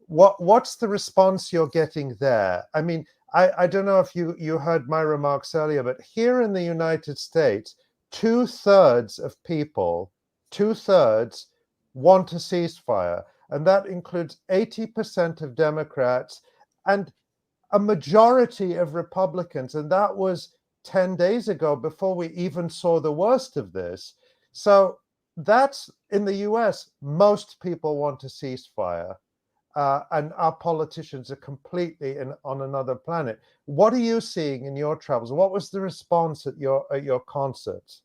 what's the response you're getting there? I mean, I don't know if you heard my remarks earlier, but here in the United States, 2/3 of people, 2/3 want a ceasefire. And that includes 80% of Democrats and a majority of Republicans. And that was 10 days ago, before we even saw the worst of this. So that's in the US, most people want a ceasefire. And our politicians are completely on another planet. What are you seeing in your travels? What was the response at your concerts?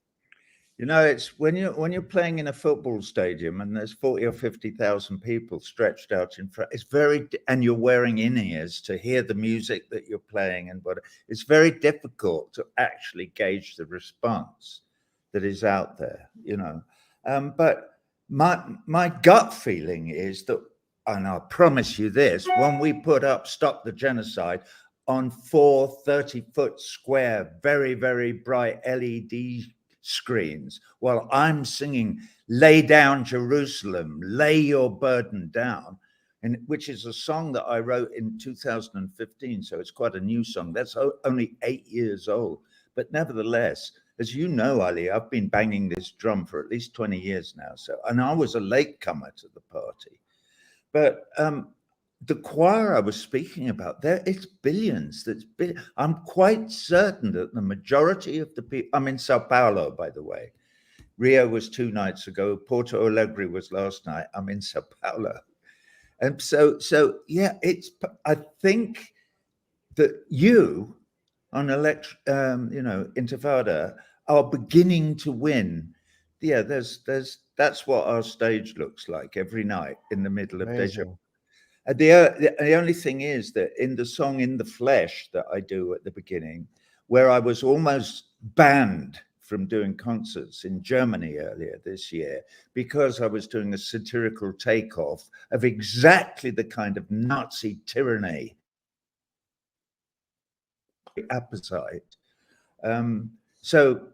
It's when you're playing in a football stadium and there's 40 or 50,000 people stretched out in front. It's and you're wearing in-ears to hear the music that you're playing, and it's very difficult to actually gauge the response that is out there. But my gut feeling is that, and I promise you this, when we put up "Stop the Genocide" on 4 30-foot square, very, very bright LED screens, while I'm singing "Lay Down Jerusalem, Lay Your Burden Down," and which is a song that I wrote in 2015, so it's quite a new song. That's only 8 years old, but nevertheless, As you know, Ali, I've been banging this drum for at least 20 years now. So, and I was a latecomer to the party. But the choir I was speaking about, it's billions. I'm quite certain that the majority of the people, I'm in Sao Paulo, by the way. Rio was 2 nights ago. Porto Alegre was last night. I'm in Sao Paulo. And so yeah, I think that you on Intifada are beginning to win. Yeah, that's what our stage looks like every night in the middle of Deja. The only thing is that in the song In the Flesh that I do at the beginning, where I was almost banned from doing concerts in Germany earlier this year because I was doing a satirical takeoff of exactly the kind of Nazi tyranny appetite. So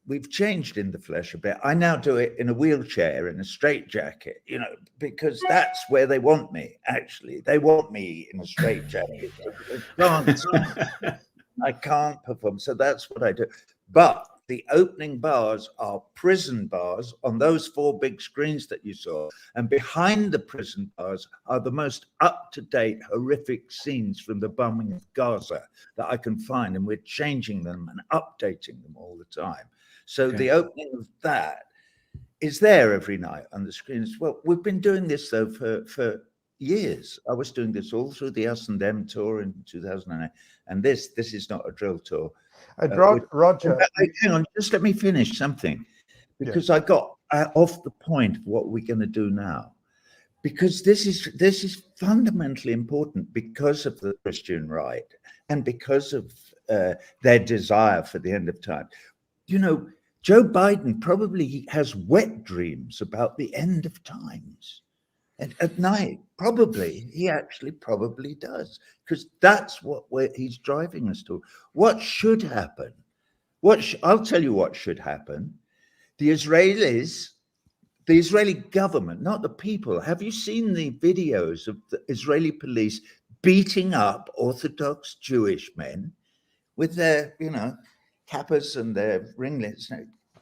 we've changed In the Flesh a bit. I now do it in a wheelchair, in a straitjacket, because that's where they want me, actually. They want me in a straitjacket. I can't perform. So that's what I do. But the opening bars are prison bars on those 4 big screens that you saw. And behind the prison bars are the most up-to-date, horrific scenes from the bombing of Gaza that I can find. And we're changing them and updating them all the time. So the opening of that is there every night on the screens. Well, we've been doing this, though, for years. I was doing this all through the Us and Them tour in 2008. And this is not a drill tour. Roger, hang on, just let me finish something, because I got off the point of what we're going to do now, because this is fundamentally important because of the Christian right and because of their desire for the end of time. Joe Biden probably has wet dreams about the end of times. And at night, he actually probably does, because that's what he's driving us to. What should happen? I'll tell you what should happen. The Israeli government, not the people. Have you seen the videos of the Israeli police beating up Orthodox Jewish men with their, kappas and their ringlets,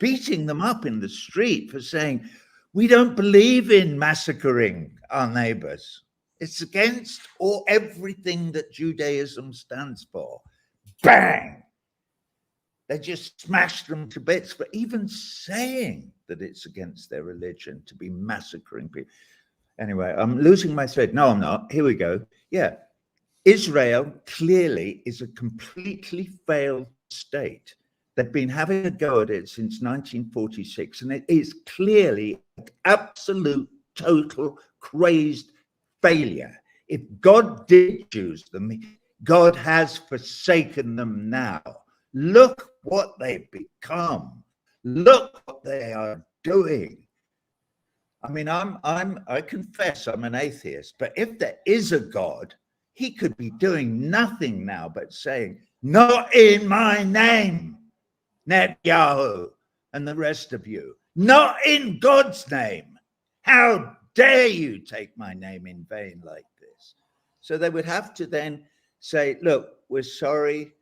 beating them up in the street for saying, we don't believe in massacring our neighbors. It's against everything that Judaism stands for. Bang! They just smashed them to bits for even saying that it's against their religion to be massacring people. Anyway, I'm losing my thread. No, I'm not. Here we go. Yeah. Israel clearly is a completely failed state. They've been having a go at it since 1946, and it is clearly an absolute, total, crazed failure. If God did choose them, God has forsaken them now. Look what they've become. Look what they are doing. I mean, I confess I'm an atheist, but if there is a God, he could be doing nothing now but saying, not in my name, Netanyahu and the rest of you, not in God's name. How dare you take my name in vain like this? So they would have to then say, look, we're sorry.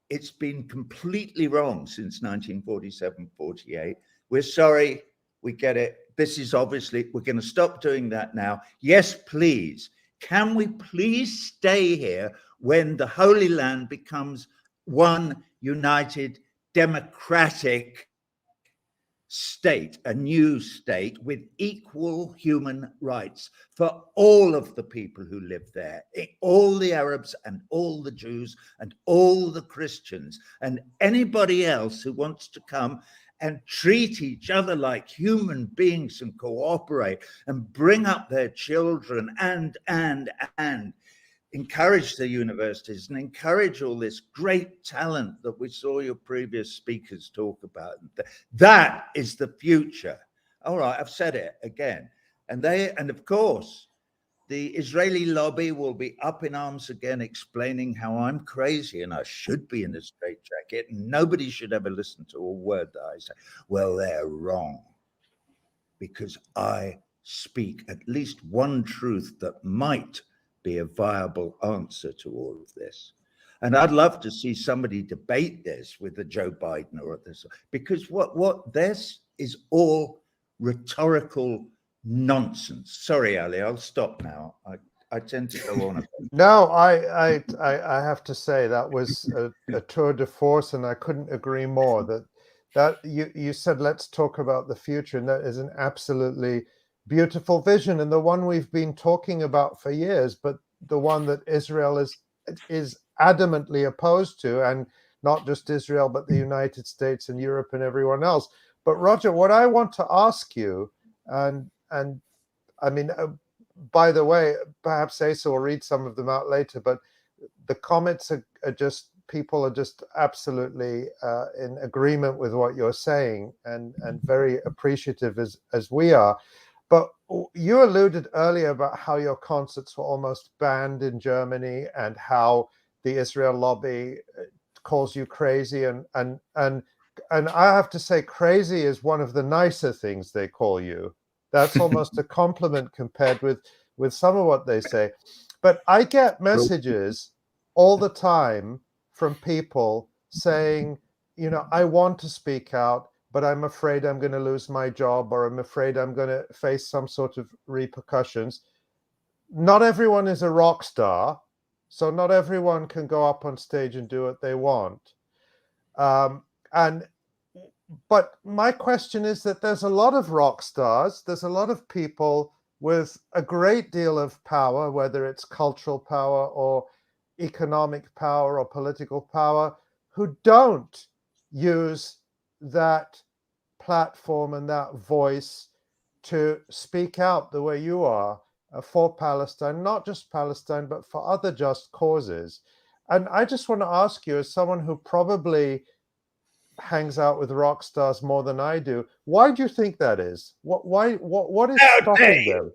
It's been completely wrong since 1947-48. We're sorry. We get it. This is obviously, we're going to stop doing that now. Yes, please. Can we please stay here when the Holy Land becomes one united democratic state, a new state with equal human rights for all of the people who live there, all the Arabs and all the Jews and all the Christians and anybody else who wants to come and treat each other like human beings and cooperate and bring up their children and encourage the universities and encourage all this great talent that we saw your previous speakers talk about. That is the future. All right, I've said it again. And of course, the Israeli lobby will be up in arms again, explaining how I'm crazy and I should be in a straitjacket and nobody should ever listen to a word that I say. Well, they're wrong, because I speak at least one truth that might be a viable answer to all of this. And I'd love to see somebody debate this with a Joe Biden or this, because what this is all rhetorical nonsense. Sorry, Ali, I'll stop now. I tend to go on a bit. No, I have to say that was a tour de force, and I couldn't agree more. That you said, let's talk about the future, and that is an absolutely beautiful vision, and the one we've been talking about for years, but the one that Israel is adamantly opposed to, and not just Israel, but the United States and Europe and everyone else. But Roger, what I want to ask you, and I mean, by the way, perhaps Asa will read some of them out later, but the comments are just, people are just absolutely in agreement with what you're saying, and very appreciative as we are. But you alluded earlier about how your concerts were almost banned in Germany, and how the Israel lobby calls you crazy, and I have to say, crazy is one of the nicer things they call you. That's almost a compliment compared with some of what they say. But I get messages all the time from people saying, you know, I want to speak out, but I'm afraid I'm going to lose my job, or I'm afraid I'm going to face some sort of repercussions. Not everyone is a rock star, so not everyone can go up on stage and do what they want. But my question is that there's a lot of rock stars, there's a lot of people with a great deal of power, whether it's cultural power or economic power or political power, who don't use that platform and that voice to speak out the way you are for Palestine, not just Palestine, but for other just causes. And I just want to ask you, as someone who probably hangs out with rock stars more than I do, why do you think that is? What is stopping them?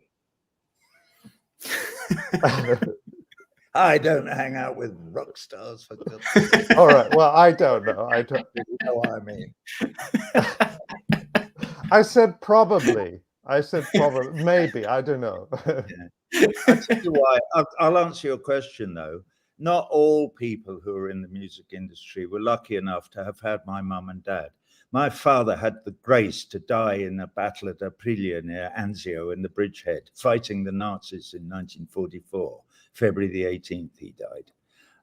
I don't hang out with rock stars, for God's sake. All right, well, I don't know. I don't know what I mean. I said probably. Maybe. I don't know. I'll tell you why. I'll answer your question, though. Not all people who are in the music industry were lucky enough to have had my mum and dad. My father had the grace to die in a battle at Aprilia near Anzio in the bridgehead, fighting the Nazis in 1944. February the 18th, he died.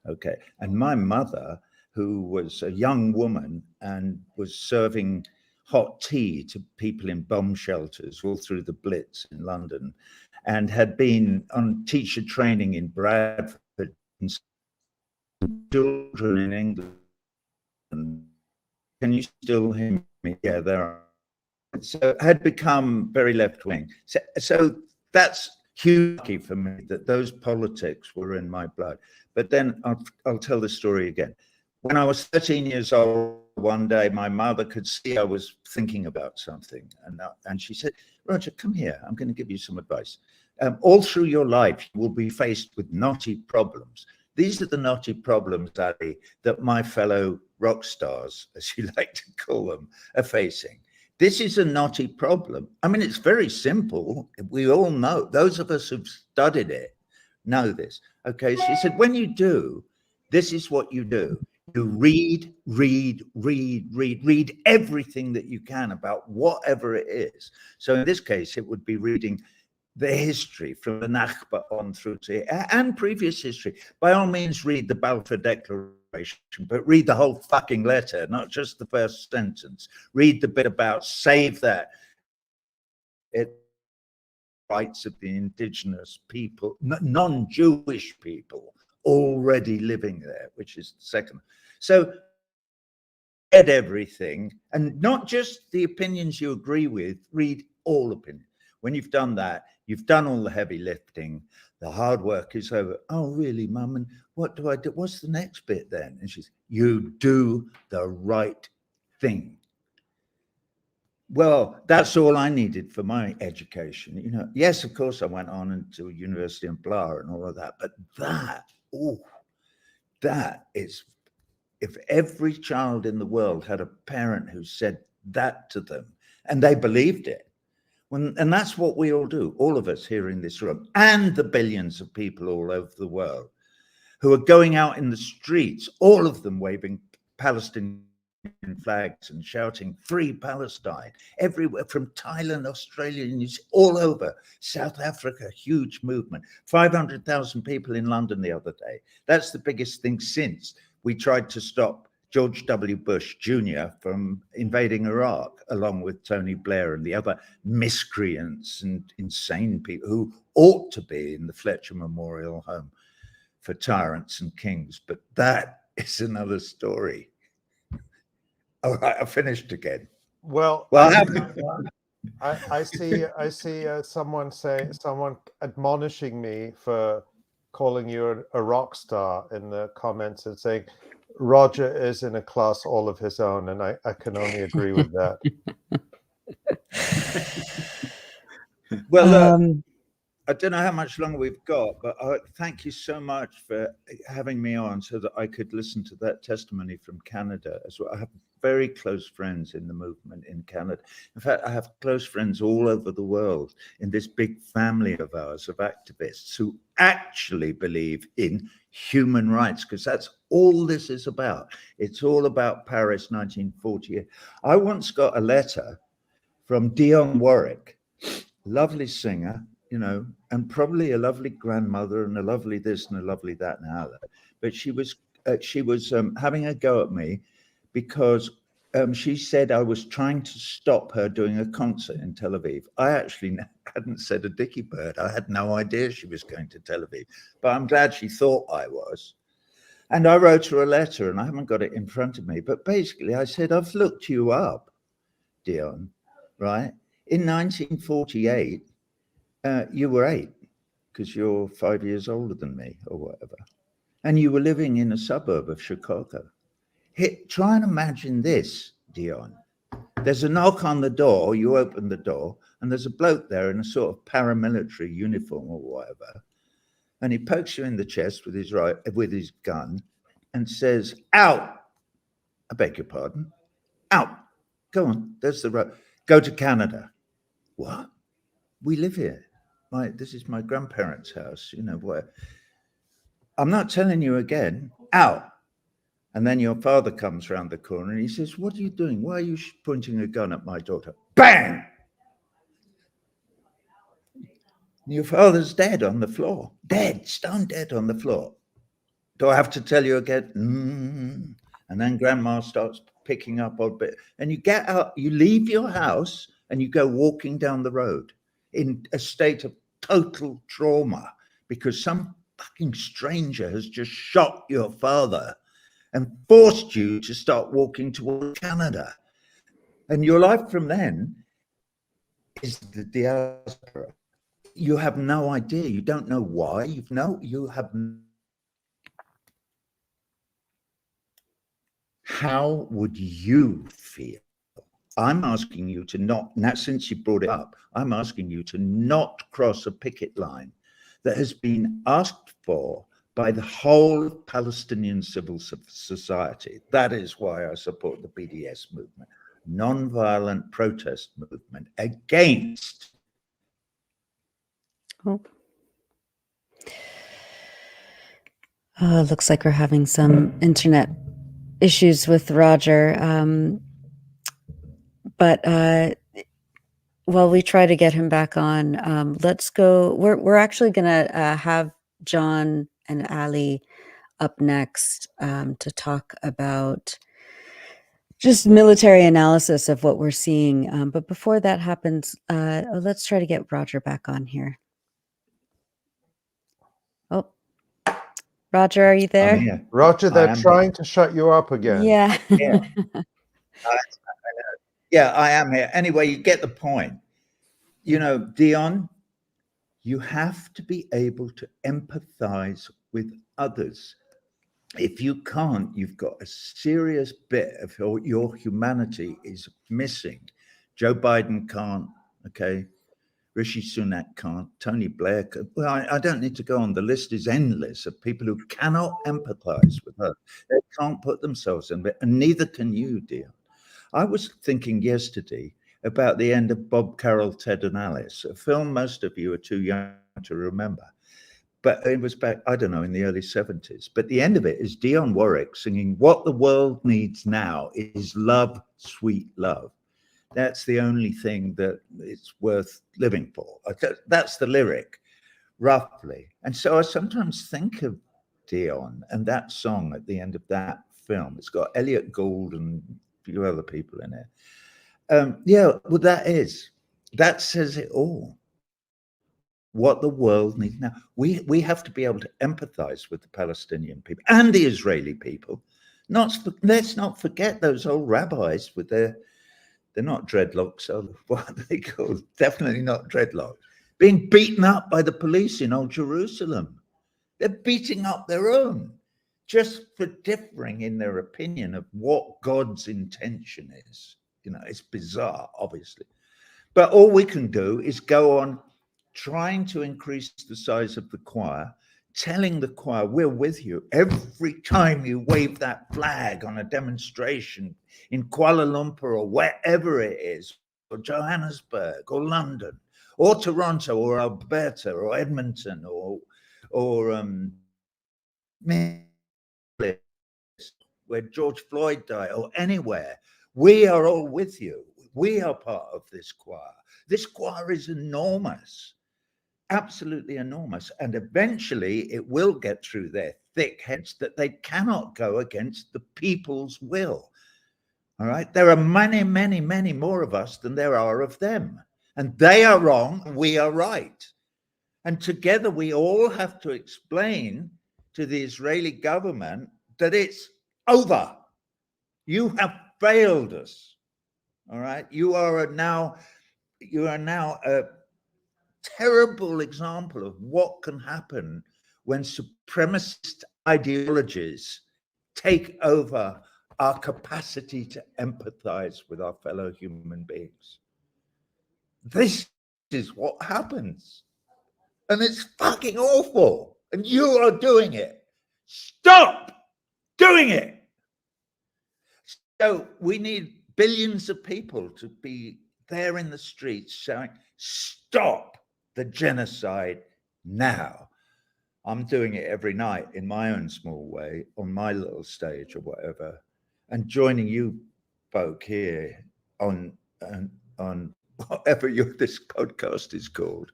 Okay. And my mother, who was a young woman and was serving hot tea to people in bomb shelters all through the Blitz in London, and had been on teacher training in Bradford, and children in England. Can you still hear me? Yeah, there are. So had become very left-wing. So that's huge for me, that those politics were in my blood. But then I'll tell the story again. When I was 13 years old, one day my mother could see I was thinking about something, and she said, Roger, come here, I'm going to give you some advice. All through your life, you will be faced with knotty problems. These are the knotty problems, Ali, that my fellow rock stars, as you like to call them, are facing. This is a knotty problem. I mean, it's very simple. We all know, those of us who've studied it know this. Okay, she said, when you do, this is what you do. You read everything that you can about whatever it is. So in this case, it would be reading the history from the Nakba on through to, and previous history. By all means, read the Balfour Declaration, but read the whole fucking letter, not just the first sentence. Read the bit about save that. It rights of the indigenous people, non-Jewish people already living there, which is the second. So read everything, and not just the opinions you agree with, read all opinions. When you've done that, you've done all the heavy lifting, the hard work is over. Oh, really, Mum? And what do I do? What's the next bit then? And she's, you do the right thing. Well, that's all I needed for my education. You know, yes, of course, I went on into university and blah and all of that. But that is, if every child in the world had a parent who said that to them and they believed it, and that's what we all do, all of us here in this room, and the billions of people all over the world. who are going out in the streets, all of them waving Palestinian flags and shouting "Free Palestine" everywhere, from Thailand, Australia, all over. South Africa, huge movement. 500,000 people in London the other day. That's the biggest thing since we tried to stop George W. Bush Jr. from invading Iraq, along with Tony Blair and the other miscreants and insane people who ought to be in the Fletcher Memorial Home for tyrants and kings. But that is another story. All right, I finished again. Well, I see someone admonishing me for calling you a rock star in the comments and saying Roger is in a class all of his own, and I can only agree with that. Well, I don't know how much longer we've got, but thank you so much for having me on so that I could listen to that testimony from Canada as well. I have very close friends in the movement in Canada. In fact, I have close friends all over the world in this big family of ours of activists who actually believe in human rights, because that's all this is about. It's all about Paris 1948. I once got a letter from Dionne Warwick, lovely singer, you know, and probably a lovely grandmother and a lovely this and a lovely that and how that. But she was having a go at me because she said I was trying to stop her doing a concert in Tel Aviv. I actually hadn't said a dicky bird. I had no idea she was going to Tel Aviv, but I'm glad she thought I was. And I wrote her a letter, and I haven't got it in front of me, but basically I said, I've looked you up, Dionne, right? In 1948, you were 8, because you're 5 years older than me or whatever. And you were living in a suburb of Chicago. Try and imagine this, Dionne. There's a knock on the door, you open the door, and there's a bloke there in a sort of paramilitary uniform or whatever. And he pokes you in the chest with his gun and says, out. I beg your pardon. Out. Go on, there's the road. Go to Canada. What? We live here. This is my grandparents' house, you know, where I'm not telling you again, out. And then your father comes around the corner and he says, what are you doing? Why are you pointing a gun at my daughter? Bang! Your father's dead on the floor. Dead, stone dead on the floor. Do I have to tell you again? And then grandma starts picking up a bit. And you get out, you leave your house and you go walking down the road in a state of total trauma because some fucking stranger has just shot your father and forced you to start walking toward Canada. And your life from then is the diaspora. You have no idea. You don't know why. You have. How would you feel? I'm asking you to not, now since you brought it up, I'm asking you to not cross a picket line that has been asked for by the whole Palestinian civil society. That is why I support the BDS movement, non-violent protest movement against. Looks like we're having some internet issues with Roger. But while we try to get him back on, let's go. We're actually going to have John and Ali up next to talk about just military analysis of what we're seeing. But before that happens, let's try to get Roger back on here. Oh, Roger, are you there? Roger, they're trying to shut you up again. Yeah. Yeah. Yeah, I am here. Anyway, you get the point. You know, Dionne, you have to be able to empathize with others. If you can't, you've got a serious bit of your humanity is missing. Joe Biden can't, okay? Rishi Sunak can't, Tony Blair can't. Well, I don't need to go on. The list is endless of people who cannot empathize with her. They can't put themselves in it, and neither can you, Dionne. I was thinking yesterday about the end of Bob Carroll, Ted and Alice, a film most of you are too young to remember. but it was back, I don't know, in the early 70s. But the end of it is Dionne Warwick singing, "What the world needs now is love, sweet love. That's the only thing that it's worth living for." That's the lyric, roughly. And so I sometimes think of Dionne and that song at the end of that film. It's got Elliot Gould and a few other people in it. Yeah, well, that says it all. What the world needs now. We have to be able to empathize with the Palestinian people and the Israeli people. Let's not forget those old rabbis with they're not dreadlocks, what are they called? Definitely not dreadlocks. Being beaten up by the police in Old Jerusalem. They're beating up their own just for differing in their opinion of what God's intention is. You know, it's bizarre, obviously. But all we can do is go on trying to increase the size of the choir, telling the choir, we're with you every time you wave that flag on a demonstration in Kuala Lumpur or wherever it is, or Johannesburg or London or Toronto or Alberta or Edmonton or where George Floyd died or anywhere. We are all with you. We are part of this choir. This choir is enormous. Absolutely enormous. And eventually it will get through their thick heads that they cannot go against the people's will. All right. There are many, many, many more of us than there are of them. And they are wrong. We are right. And together we all have to explain to the Israeli government that it's over. You have failed us. All right. You are now a terrible example of what can happen when supremacist ideologies take over our capacity to empathize with our fellow human beings. This is what happens. And it's fucking awful. And you are doing it. Stop doing it. So we need billions of people to be there in the streets saying, stop the genocide now. I'm doing it every night in my own small way, on my little stage or whatever, and joining you folk here on whatever this podcast is called.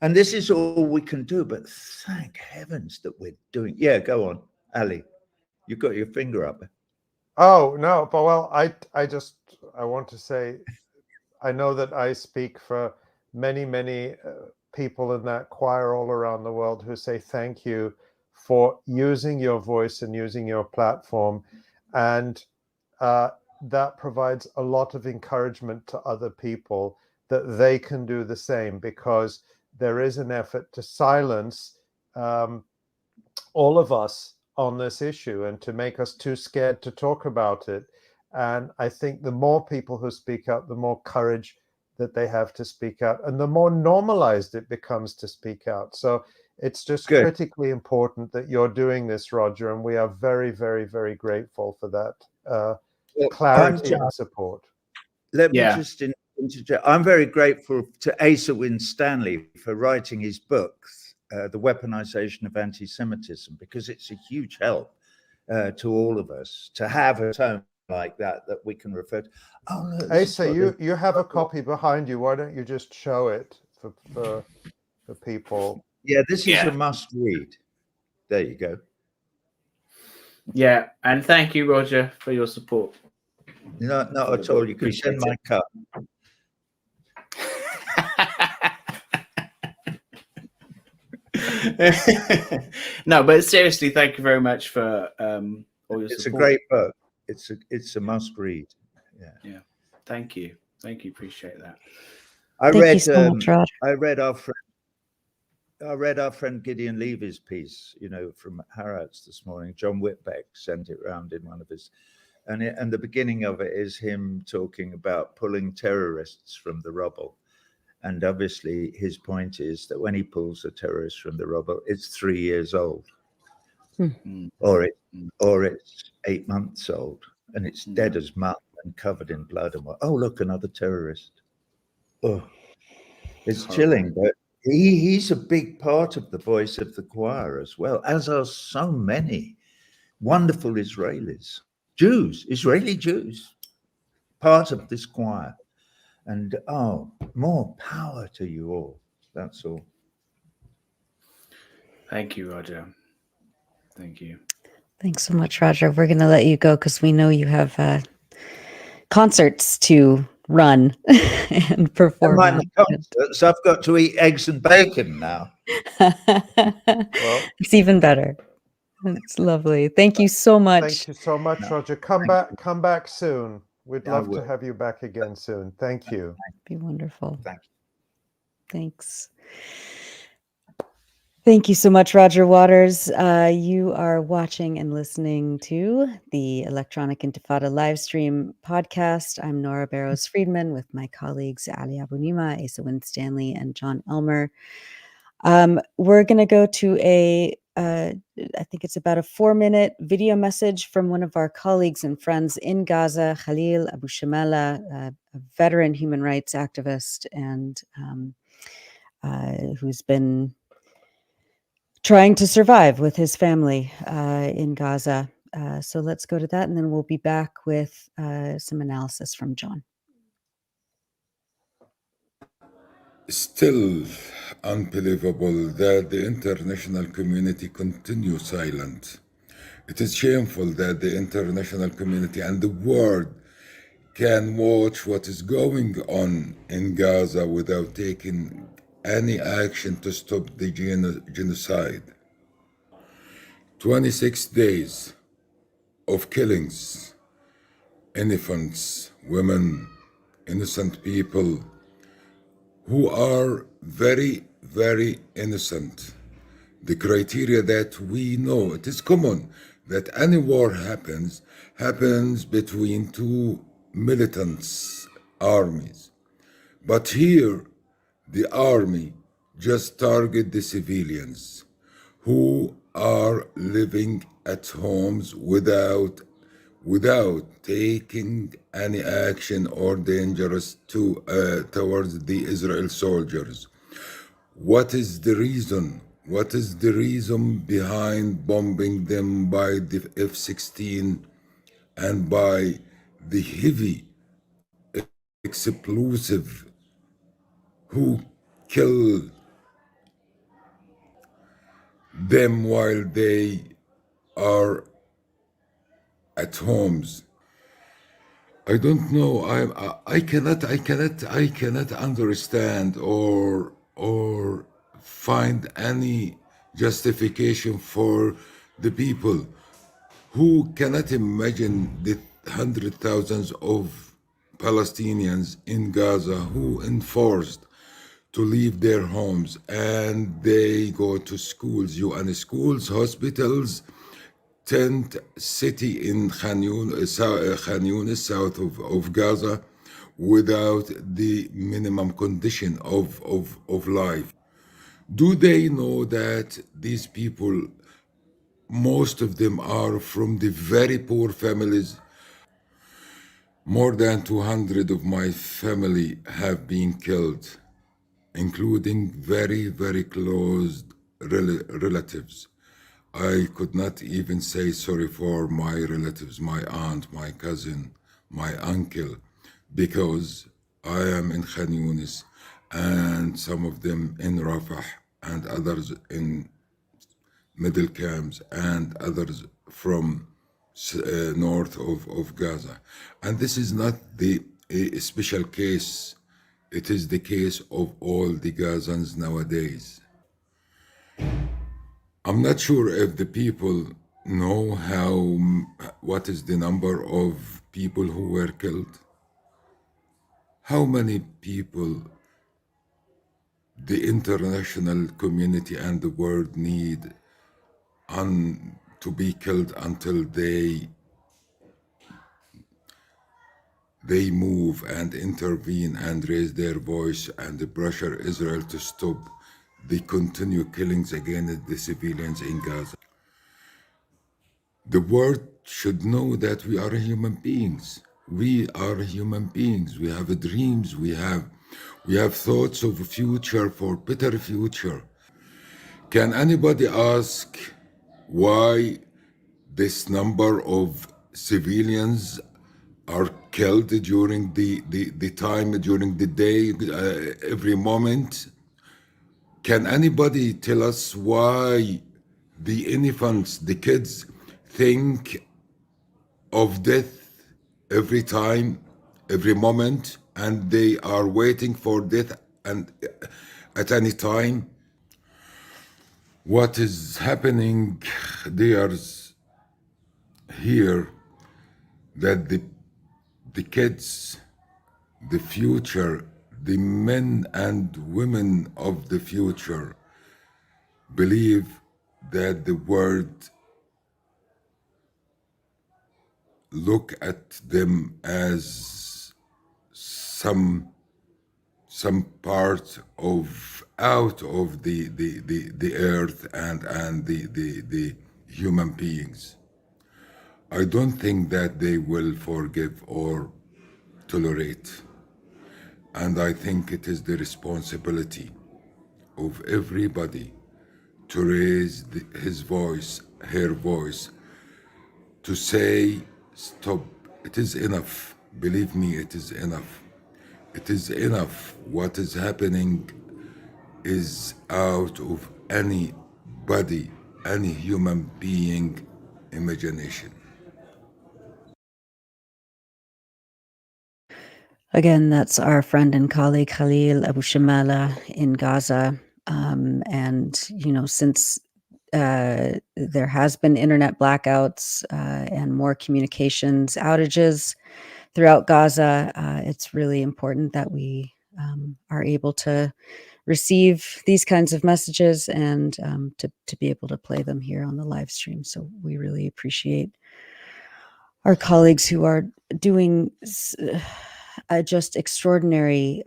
And this is all we can do, but thank heavens that we're doing. Yeah, go on, Ali. You've got your finger up. Oh, no, but well, I want to say, I know that I speak for many, many people in that choir all around the world who say thank you for using your voice and using your platform. And that provides a lot of encouragement to other people that they can do the same, because there is an effort to silence all of us on this issue and to make us too scared to talk about it. And I think the more people who speak out, the more courage that they have to speak out, and the more normalized it becomes to speak out. So it's just critically important that you're doing this, Roger, and we are very, very, very grateful for that clarity and support. Let me just interject. I'm very grateful to Asa Winstanley for writing his book, The Weaponization of Anti-Semitism, because it's a huge help to all of us to have a tone like that we can refer to. Oh, look, Asa, you have a copy behind you. Why don't you just show it for people? Yeah, this is a must read. There you go. Yeah, and thank you, Roger, for your support. Not at all. You can send my cup. No, but seriously, thank you very much for all your support. It's a great book. It's a must read. Yeah. Thank you. Appreciate that. I read our friend Gideon Levy's piece, from Harrods this morning. John Whitbeck sent it round in one of his, and the beginning of it is him talking about pulling terrorists from the rubble. And obviously his point is that when he pulls a terrorist from the rubble, it's 3 years old. Or it's 8 months old, and it's dead as mud and covered in blood. And oh, look, another terrorist. Oh, it's chilling, but He's a big part of the voice of the choir as well, as are so many wonderful Israelis, Israeli Jews, part of this choir. And more power to you all. That's all. Thank you, Roger. Thank you. Thanks so much, Roger. We're going to let you go because we know you have concerts to run and perform. Mind the concerts, I've got to eat eggs and bacon now. Well, it's even better. It's lovely. Thank you so much. Thank you so much, Roger. Come back soon. We'd love to have you back again soon. Thank you. Be wonderful. Thank you. Thanks. Thank you so much, Roger Waters. You are watching and listening to the Electronic Intifada live stream podcast. I'm Nora Barrows-Friedman with my colleagues Ali Abunimah, Asa Winstanley, and John Elmer. We're going to go to I think it's about a 4-minute video message from one of our colleagues and friends in Gaza, Khalil Abu Shamala, a veteran human rights activist and who's been trying to survive with his family in Gaza. So let's go to that, and then we'll be back with some analysis from John. Still unbelievable that the international community continues silent. It is shameful that the international community and the world can watch what is going on in Gaza without taking any action to stop the genocide. 26 days of killings, infants, women, innocent people who are very, very innocent. The criteria that we know, it is common that any war happens between two militant armies. But here, the army just target the civilians who are living at homes without taking any action or dangerous towards the Israel soldiers. What is the reason? What is the reason behind bombing them by the F-16 and by the heavy explosive who kill them while they are at homes? I don't know. I cannot understand or find any justification for the people who cannot imagine the 100,000s of Palestinians in Gaza who enforced to leave their homes, and they go to schools, UN schools, hospitals, tent city in Khan Yunis, south of Gaza, without the minimum condition of life. Do they know that these people, most of them are from the very poor families? More than 200 of my family have been killed, including very, very close relatives. I could not even say sorry for my relatives, my aunt, my cousin, my uncle, because I am in Khan Yunis, and some of them in Rafah, and others in middle camps, and others from north of Gaza. And this is not a special case. It is the case of all the Gazans nowadays. I'm not sure if the people know what is the number of people who were killed. How many people the international community and the world need to be killed until they move and intervene and raise their voice and pressure Israel to stop the continued killings against the civilians in Gaza. The world should know that we are human beings. We are human beings. We have dreams. We have We have thoughts of a future, for better future. Can anybody ask why this number of civilians are killed during the time, during the day, every moment? Can anybody tell us why the infants, the kids, think of death every time, every moment, and they are waiting for death and at any time? What is happening there's here that the kids, the future, the men and women of the future believe that the world look at them as some part of out of the earth and the human beings. I don't think that they will forgive or tolerate. And I think it is the responsibility of everybody to raise his voice, her voice, to say, stop, it is enough. Believe me, it is enough. It is enough. What is happening is out of anybody, any human being imagination. Again, that's our friend and colleague Khalil Abu Shamala in Gaza. And, since there has been internet blackouts and more communications outages throughout Gaza, it's really important that we are able to receive these kinds of messages and to be able to play them here on the live stream. So we really appreciate our colleagues who are doing just extraordinary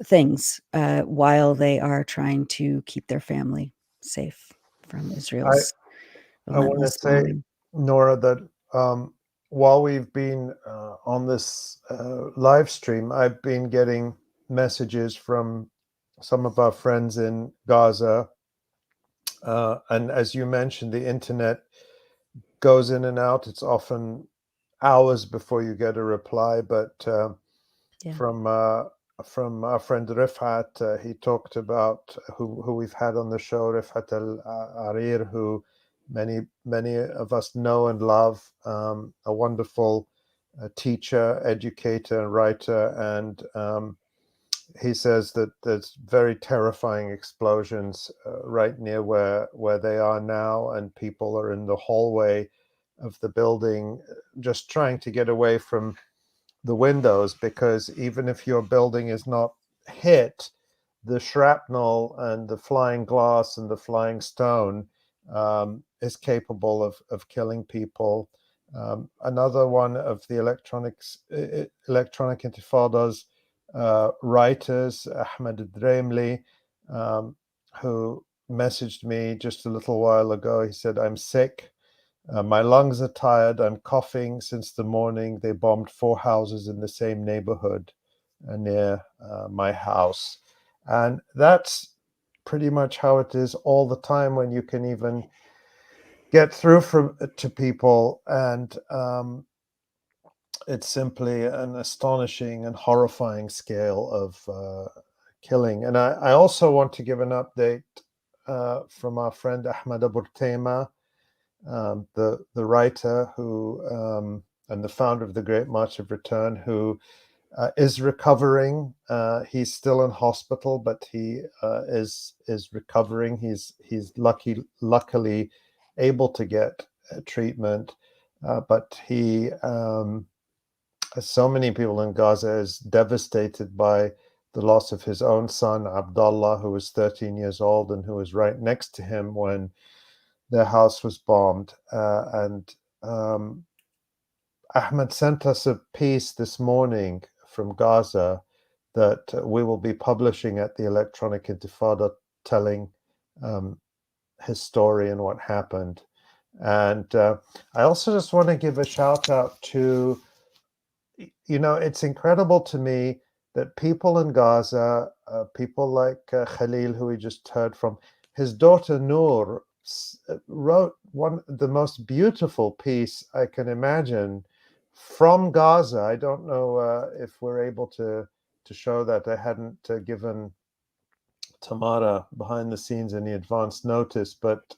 things while they are trying to keep their family safe from Israel's I want to relentless say, bombing. Nora, that while we've been on this live stream, I've been getting messages from some of our friends in Gaza. And as you mentioned, the internet goes in and out. It's often hours before you get a reply. But from our friend 𝐓𝐡𝐞, he talked about who we've had on the show, 𝐓𝐡𝐞 𝐄𝐥𝐞𝐿, who many of us know and love, a wonderful teacher, educator, and writer. And he says that there's very terrifying explosions right near where they are now, and people are in the hallway of the building just trying to get away from the windows, because even if your building is not hit, the shrapnel and the flying glass and the flying stone is capable of killing people. Another one of the Electronic Intifada's writers, Ahmed Adreimli, who messaged me just a little while ago. He said, I'm sick. My lungs are tired. I'm coughing since the morning. They bombed 4 houses in the same neighborhood near my house. And that's pretty much how it is all the time, when you can even get through to people. And it's simply an astonishing and horrifying scale of killing. And I also want to give an update from our friend Ahmed Abu Tayma, the writer who and the founder of the Great March of Return, who is recovering. He's still in hospital, but he is recovering. He's luckily able to get treatment, but he, as so many people in Gaza, is devastated by the loss of his own son Abdullah, who was 13 years old and who was right next to him when their house was bombed. And Ahmed sent us a piece this morning from Gaza that we will be publishing at the Electronic Intifada, telling his story and what happened. And I also just want to give a shout out to, it's incredible to me that people in Gaza, people like Khalil, who we just heard from, his daughter Noor wrote the most beautiful piece I can imagine from Gaza. I don't know if we're able to show that. I hadn't given Tamara behind the scenes any advance notice, but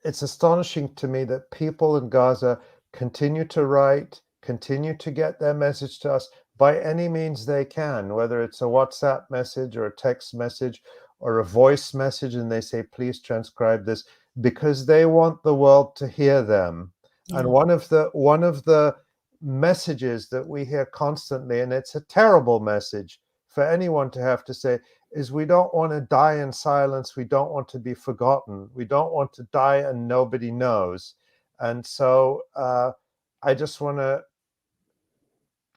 it's astonishing to me that people in Gaza continue to write, continue to get their message to us by any means they can, whether it's a WhatsApp message or a text message or a voice message, and they say, please transcribe this, because they want the world to hear them. Yeah. And one of the messages that we hear constantly, and it's a terrible message for anyone to have to say, is we don't want to die in silence. We don't want to be forgotten. We don't want to die and nobody knows. And so I just want to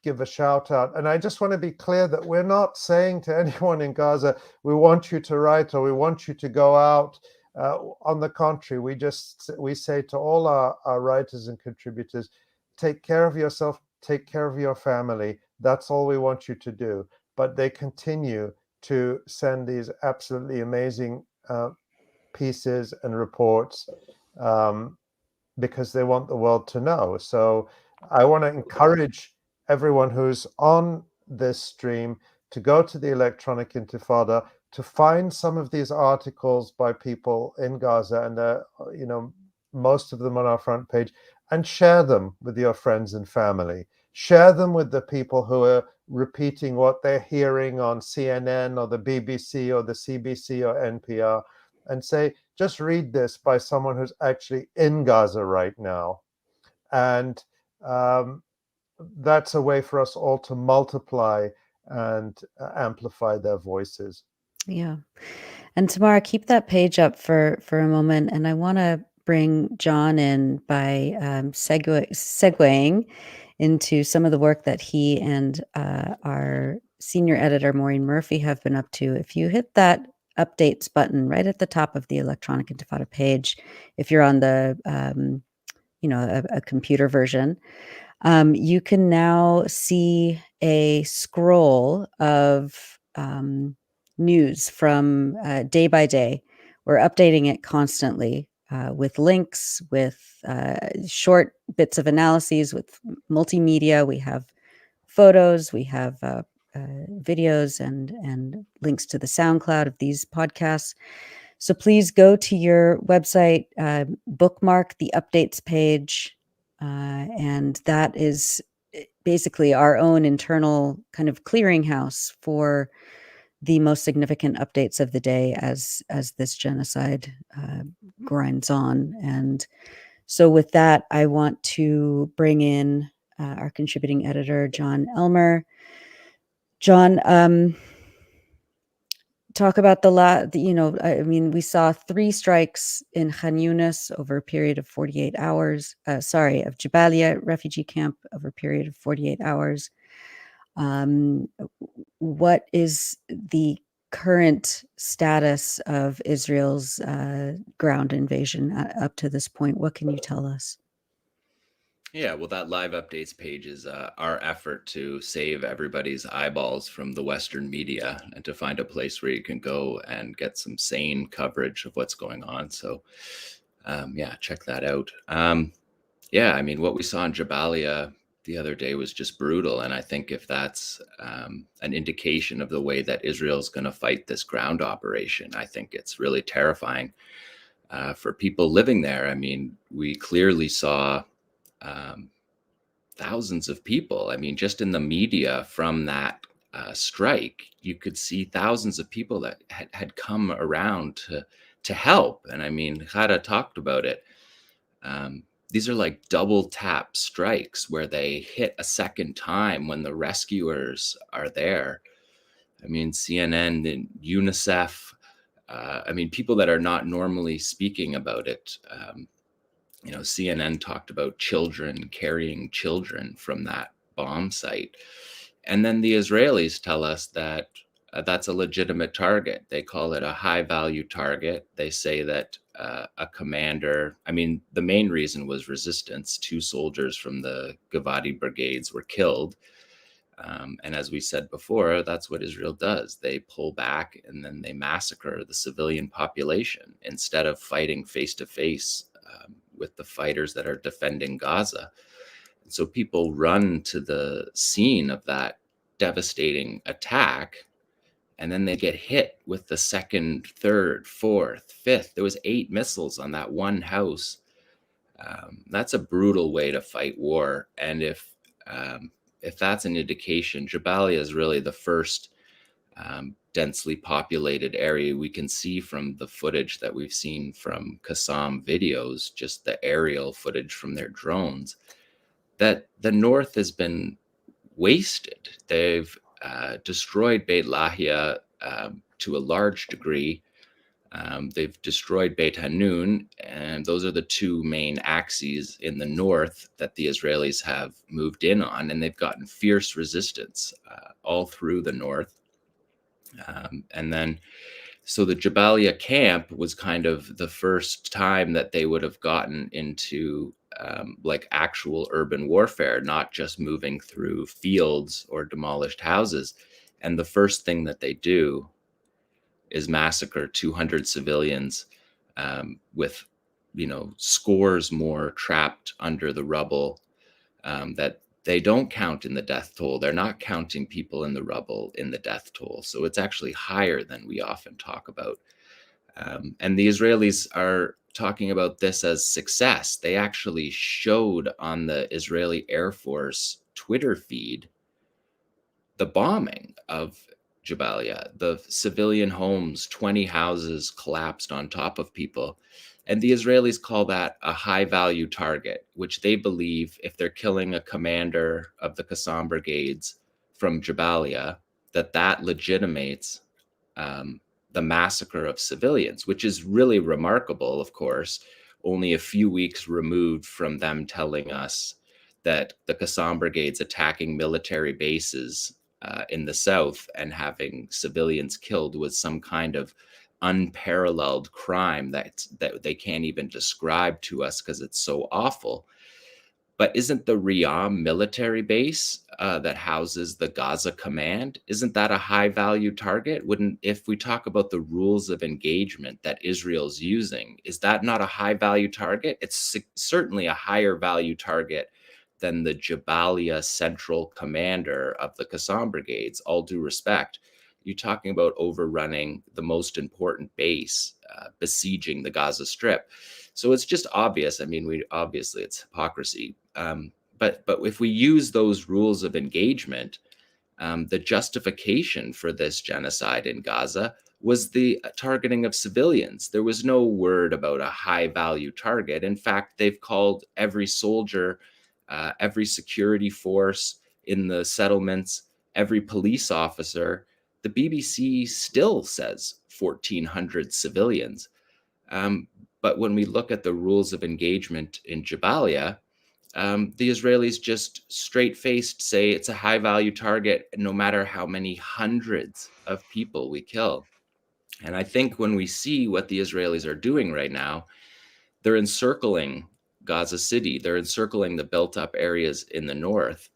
give a shout out. And I just want to be clear that we're not saying to anyone in Gaza, we want you to write or we want you to go out. On the contrary, we say to all our writers and contributors, take care of yourself, take care of your family. That's all we want you to do. But they continue to send these absolutely amazing pieces and reports because they want the world to know. So I want to encourage everyone who's on this stream to go to the Electronic Intifada to find some of these articles by people in Gaza, and most of them on our front page, and share them with your friends and family. Share them with the people who are repeating what they're hearing on CNN or the BBC or the CBC or NPR, and say, just read this by someone who's actually in Gaza right now. And that's a way for us all to multiply and amplify their voices. Yeah. And Tamara, keep that page up for a moment. And I want to bring John in by segueing into some of the work that he and our senior editor, Maureen Murphy, have been up to. If you hit that updates button right at the top of the Electronic Intifada page, if you're on the, a computer version, you can now see a scroll of news from day by day. We're updating it constantly with links, with short bits of analyses, with multimedia. We have photos, we have videos and links to the SoundCloud of these podcasts. So please go to your website, bookmark the updates page, and that is basically our own internal kind of clearinghouse for the most significant updates of the day as this genocide grinds on. And so with that, I want to bring in our contributing editor, John Elmer. John, talk about we saw 3 strikes in Khan Yunis over a period of 48 hours, of Jabalia refugee camp over a period of 48 hours. What is the current status of Israel's ground invasion up to this point? What can you tell us? Yeah, well, that live updates page is our effort to save everybody's eyeballs from the Western media and to find a place where you can go and get some sane coverage of what's going on. So, check that out. What we saw in Jabalia the other day was just brutal. And I think if that's an indication of the way that Israel's going to fight this ground operation, I think it's really terrifying for people living there. I mean, we clearly saw thousands of people. I mean, just in the media from that strike, you could see thousands of people that had come around to help. And I mean, Ghada talked about it. These are like double tap strikes where they hit a second time when the rescuers are there. I mean, CNN and UNICEF, people that are not normally speaking about it. CNN talked about children carrying children from that bomb site. And then the Israelis tell us that that's a legitimate target. They call it a high value target. They say that a commander, I mean, the main reason was resistance. 2 soldiers from the 𝐓𝐡𝐞 brigades were killed. And as we said before, that's what Israel does. They pull back and then they massacre the civilian population instead of fighting face to face with the fighters that are defending Gaza. And so people run to the scene of that devastating attack, and then they get hit with the 2nd, 3rd, 4th, 5th. There was 8 missiles on that one house. That's a brutal way to fight war. And if that's an indication, Jabalia is really the first densely populated area we can see from the footage that we've seen from Qassam videos, just the aerial footage from their drones, that the north has been wasted. They've destroyed Beit Lahia to a large degree. They've destroyed Beit Hanun, and those are the 2 main axes in the north that the Israelis have moved in on, and they've gotten fierce resistance all through the north. And then, so the Jabalia camp was kind of the first time that they would have gotten into like actual urban warfare, not just moving through fields or demolished houses. And the first thing that they do is massacre 200 civilians with, scores more trapped under the rubble that they don't count in the death toll. They're not counting people in the rubble in the death toll. So it's actually higher than we often talk about. And the Israelis are talking about this as success. They actually showed on the Israeli Air Force Twitter feed the bombing of Jabalia, the civilian homes, 20 houses collapsed on top of people. And the Israelis call that a high value target, which they believe if they're killing a commander of the Qassam brigades from Jabalia, that legitimates the massacre of civilians, which is really remarkable, of course, only a few weeks removed from them telling us that the Qassam brigades attacking military bases in the south and having civilians killed was some kind of unparalleled crime that they can't even describe to us because it's so awful. But isn't the Riyam military base that houses the Gaza command, isn't that a high value target? If we talk about the rules of engagement that Israel's using, is that not a high value target? It's certainly a higher value target than the Jabalia central commander of the Qassam brigades, all due respect. You're talking about overrunning the most important base, besieging the Gaza Strip. So it's just obvious. I mean, obviously it's hypocrisy. But if we use those rules of engagement, the justification for this genocide in Gaza was the targeting of civilians. There was no word about a high value target. In fact, they've called every soldier, every security force in the settlements, every police officer. The BBC still says 1,400 civilians. But when we look at the rules of engagement in Jabalia, the Israelis just straight-faced say it's a high-value target no matter how many hundreds of people we kill. And I think when we see what the Israelis are doing right now, they're encircling Gaza City. They're encircling the built-up areas in the north.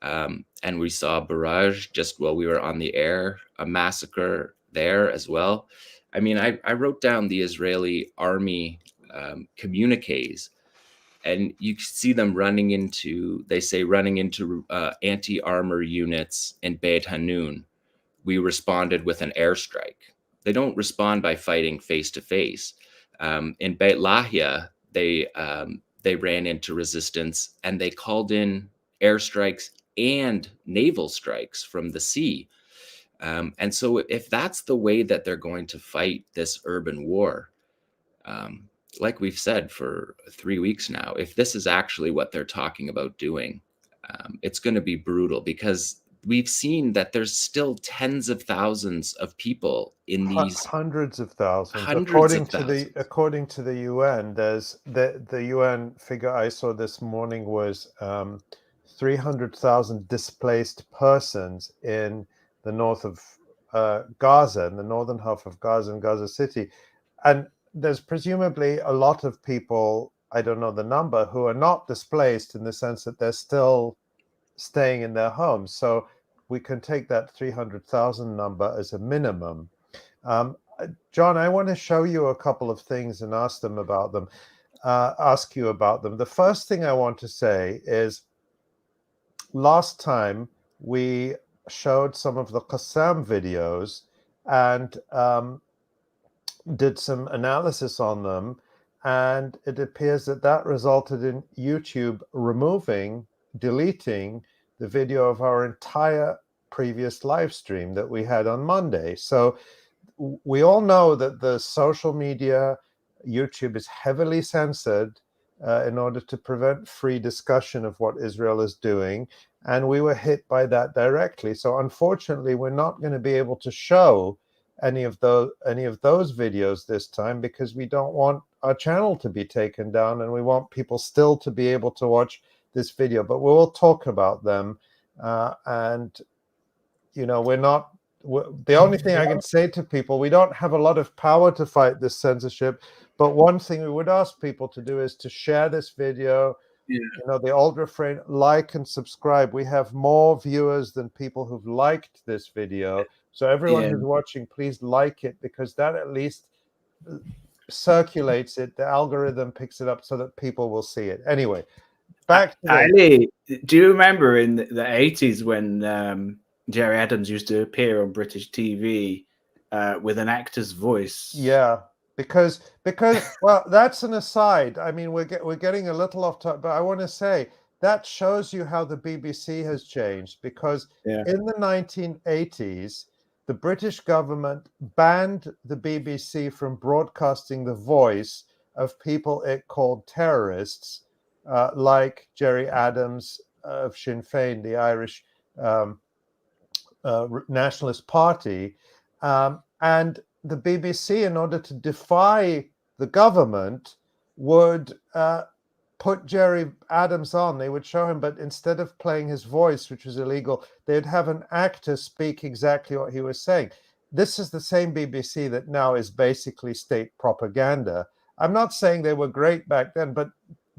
And we saw Barrage just while we were on the air, a massacre there as well. I mean, I wrote down the Israeli army communiques, and you see them running into anti-armor units in Beit Hanun. We responded with an airstrike. They don't respond by fighting face to face. In Beit Lahia, they ran into resistance and they called in airstrikes and naval strikes from the sea. And so if that's the way that they're going to fight this urban war, like we've said for 3 weeks now, if this is actually what they're talking about doing, it's going to be brutal because we've seen that there's still tens of thousands of people in these hundreds of thousands. According to the UN, there's the UN figure I saw this morning was 300,000 displaced persons in the north of Gaza, in the northern half of Gaza and Gaza City. And there's presumably a lot of people, I don't know the number, who are not displaced in the sense that they're still staying in their homes. So we can take that 300,000 number as a minimum. John, I want to show you a couple of things and ask you about them. The first thing I want to say is, last time we showed some of the Qassam videos and did some analysis on them, and it appears that resulted in YouTube deleting the video of our entire previous live stream that we had on Monday. So we all know that the social media, YouTube, is heavily censored in order to prevent free discussion of what Israel is doing. And we were hit by that directly. So unfortunately, we're not going to be able to show any of those videos this time, because we don't want our channel to be taken down, and we want people still to be able to watch this video. But we'll talk about them. And, you know, the only thing I can say to people, we don't have a lot of power to fight this censorship. But one thing we would ask people to do is to share this video. You know, the old refrain, like and subscribe. We have more viewers than people who've liked this video. So everyone who's watching, please like it, because that at least circulates it. The algorithm picks it up so that people will see it. Anyway, back to Ali, do you remember in the 80s when Jerry Adams used to appear on British TV with an actor's voice? Yeah. Because well, that's an aside. I mean, we're getting a little off topic, but I want to say that shows you how the BBC has changed. Because in the 1980s, the British government banned the BBC from broadcasting the voice of people it called terrorists, like Jerry Adams of Sinn Féin, the Irish Nationalist Party, and the BBC, in order to defy the government, would put Jerry Adams on. They would show him, but instead of playing his voice, which was illegal, they'd have an actor speak exactly what he was saying. This is the same BBC that now is basically state propaganda. I'm not saying they were great back then, but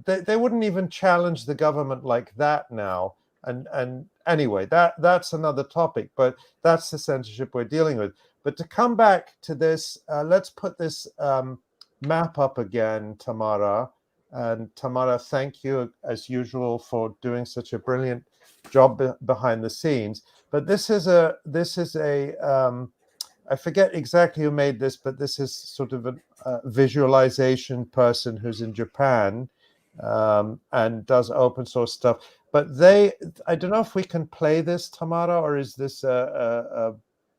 they wouldn't even challenge the government like that now. And anyway, that's another topic, but that's the censorship we're dealing with. But to come back to this, let's put this map up again, Tamara. And Tamara, thank you as usual for doing such a brilliant job behind the scenes. But this is a I forget exactly who made this, but this is sort of a visualization person who's in Japan and does open source stuff. But I don't know if we can play this, Tamara, or is this a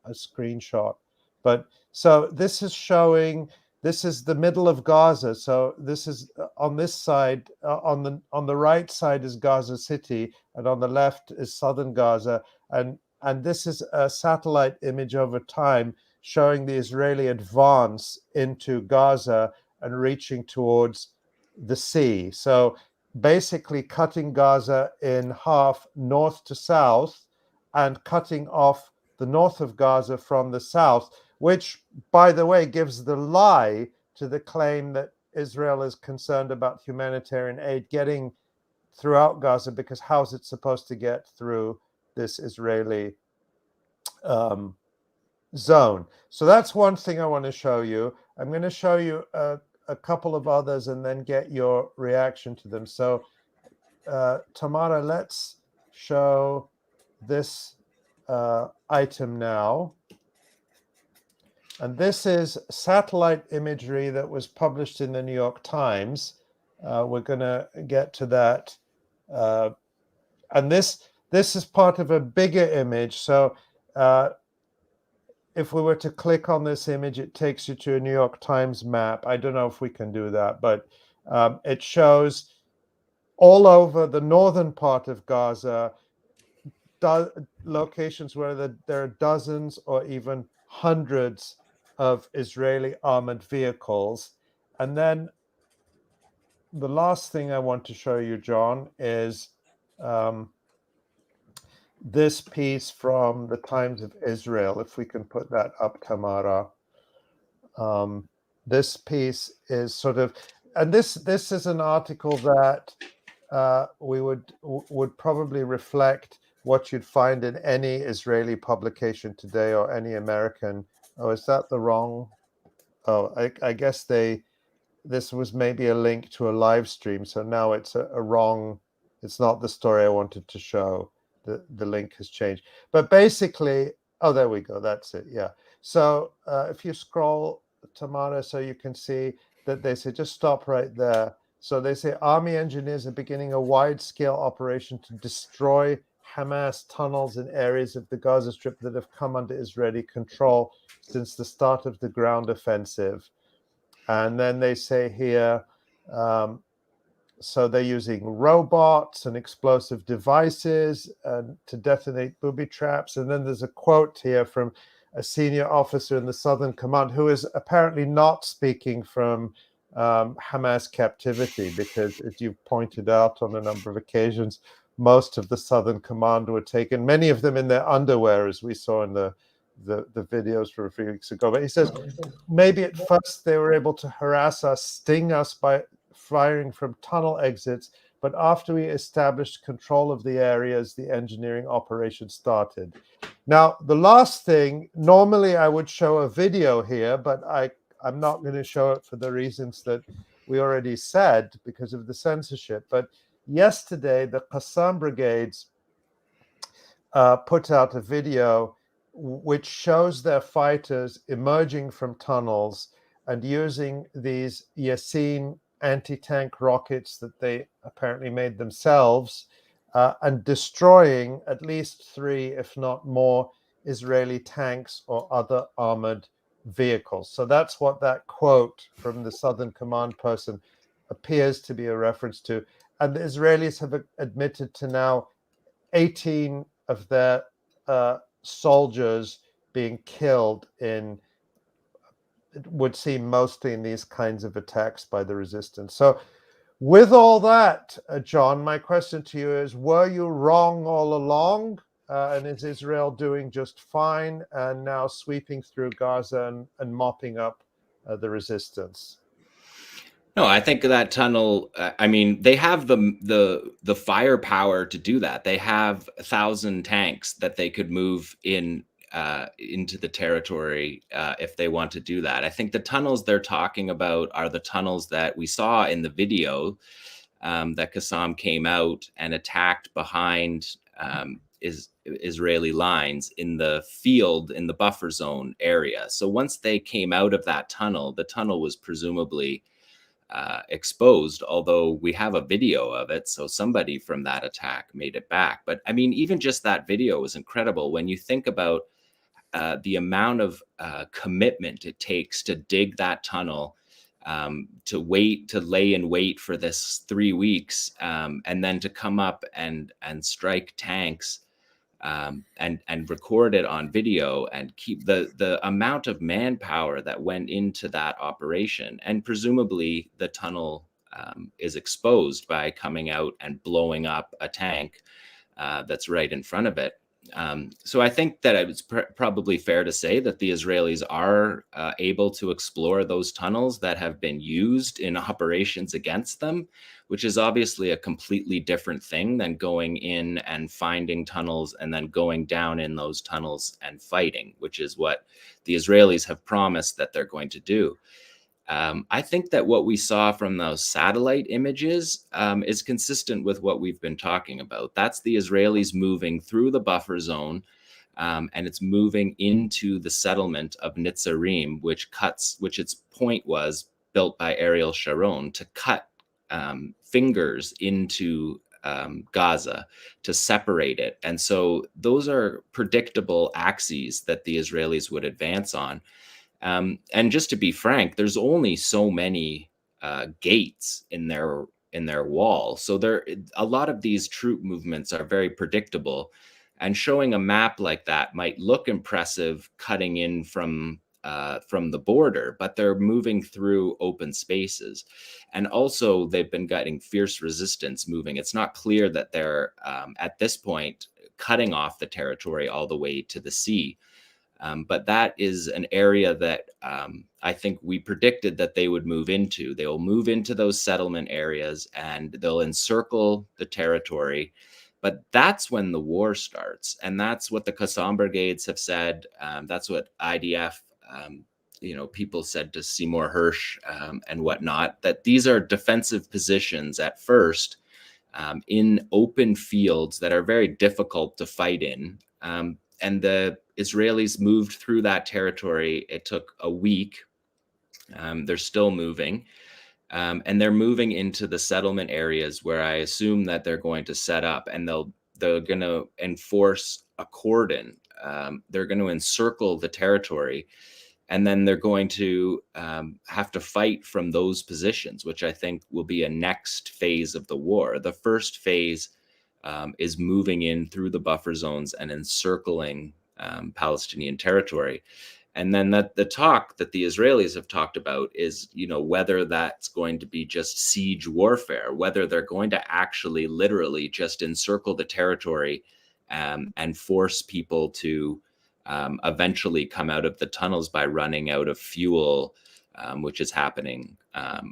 screenshot? But so this is showing, this is the middle of Gaza. So this is on this side, on the right side is Gaza City, and on the left is southern Gaza. And this is a satellite image over time showing the Israeli advance into Gaza and reaching towards the sea. So basically cutting Gaza in half north to south and cutting off the north of Gaza from the south, which, by the way, gives the lie to the claim that Israel is concerned about humanitarian aid getting throughout Gaza, because how's it supposed to get through this Israeli zone? So that's one thing I want to show you. I'm going to show you a couple of others and then get your reaction to them. So Tamara, let's show this item now. And this is satellite imagery that was published in the New York Times. We're going to get to that. And this is part of a bigger image. So if we were to click on this image, it takes you to a New York Times map. I don't know if we can do that, but it shows all over the northern part of Gaza, locations where there are dozens or even hundreds of Israeli armored vehicles. And then the last thing I want to show you, John, is this piece from the Times of Israel, if we can put that up, Tamara. This piece is sort of, and this is an article that we would probably reflect what you'd find in any Israeli publication today or any American. Oh, is that the wrong? Oh, I guess this was maybe a link to a live stream. So now it's a wrong, it's not the story I wanted to show. The link has changed. But basically, oh, there we go. That's it. Yeah. So if you scroll, Tamara, so you can see that they say, just stop right there. So they say army engineers are beginning a wide-scale operation to destroy Hamas tunnels in areas of the Gaza Strip that have come under Israeli control since the start of the ground offensive. And then they say here, so they're using robots and explosive devices to detonate booby traps. And then there's a quote here from a senior officer in the Southern Command who is apparently not speaking from Hamas captivity, because as you've pointed out on a number of occasions, most of the Southern Command were taken, many of them in their underwear, as we saw in the videos from a few weeks ago. But he says, maybe at first they were able to harass us, sting us by firing from tunnel exits, but after we established control of the areas, the engineering operation started. Now, the last thing, normally I would show a video here, but I'm not going to show it for the reasons that we already said because of the censorship. But yesterday, the Qassam brigades put out a video which shows their fighters emerging from tunnels and using these Yasin anti-tank rockets that they apparently made themselves and destroying at least 3, if not more, Israeli tanks or other armored vehicles. So that's what that quote from the Southern Command person appears to be a reference to. And the Israelis have admitted to now 18 of their soldiers being killed in, it would seem, mostly in these kinds of attacks by the resistance. So with all that, John, my question to you is, were you wrong all along? And is Israel doing just fine and now sweeping through Gaza and mopping up the resistance? No, I think that tunnel, I mean, they have the firepower to do that. They have 1,000 tanks that they could move in into the territory if they want to do that. I think the tunnels they're talking about are the tunnels that we saw in the video that Qassam came out and attacked behind Israeli lines in the field in the buffer zone area. So once they came out of that tunnel, the tunnel was presumably exposed, although we have a video of it. So somebody from that attack made it back. But I mean, even just that video was incredible when you think about the amount of commitment it takes to dig that tunnel, to lay in wait for this 3 weeks, and then to come up and strike tanks and record it on video and keep the amount of manpower that went into that operation. And presumably the tunnel is exposed by coming out and blowing up a tank that's right in front of it. So I think that it's probably fair to say that the Israelis are able to explore those tunnels that have been used in operations against them, which is obviously a completely different thing than going in and finding tunnels and then going down in those tunnels and fighting, which is what the Israelis have promised that they're going to do. I think that what we saw from those satellite images is consistent with what we've been talking about. That's the Israelis moving through the buffer zone, and it's moving into the settlement of Netzarim, which its point was built by Ariel Sharon to cut fingers into Gaza, to separate it. And so those are predictable axes that the Israelis would advance on. And just to be frank, there's only so many gates in their wall. So a lot of these troop movements are very predictable. And showing a map like that might look impressive cutting in from the border, but they're moving through open spaces. And also they've been getting fierce resistance moving. It's not clear that they're at this point cutting off the territory all the way to the sea. But that is an area that I think we predicted that they would move into. They will move into those settlement areas and they'll encircle the territory. But that's when the war starts. And that's what the Qassam brigades have said. That's what IDF, people said to Seymour Hersh and whatnot, that these are defensive positions at first in open fields that are very difficult to fight in. And the Israelis moved through that territory. It took a week. They're still moving. And they're moving into the settlement areas where I assume that they're going to set up, and they're going to enforce a cordon. They're going to encircle the territory, and then they're going to have to fight from those positions, which I think will be a next phase of the war. The first phase is moving in through the buffer zones and encircling Palestinian territory. And then the talk that the Israelis have talked about is, whether that's going to be just siege warfare, whether they're going to actually literally just encircle the territory and force people to eventually come out of the tunnels by running out of fuel, which is happening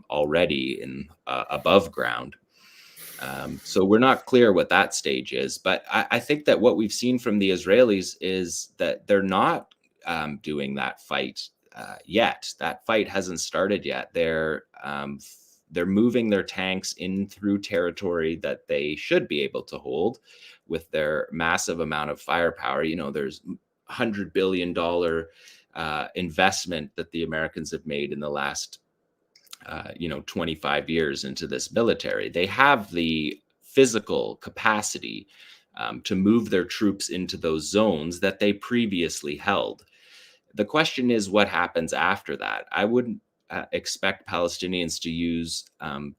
already in above ground. So we're not clear what that stage is, but I think that what we've seen from the Israelis is that they're not doing that fight yet. That fight hasn't started yet. They're moving their tanks in through territory that they should be able to hold with their massive amount of firepower. There's $100 billion investment that the Americans have made in the last 25 years into this military. They have the physical capacity to move their troops into those zones that they previously held. The question is what happens after that. I wouldn't expect Palestinians to use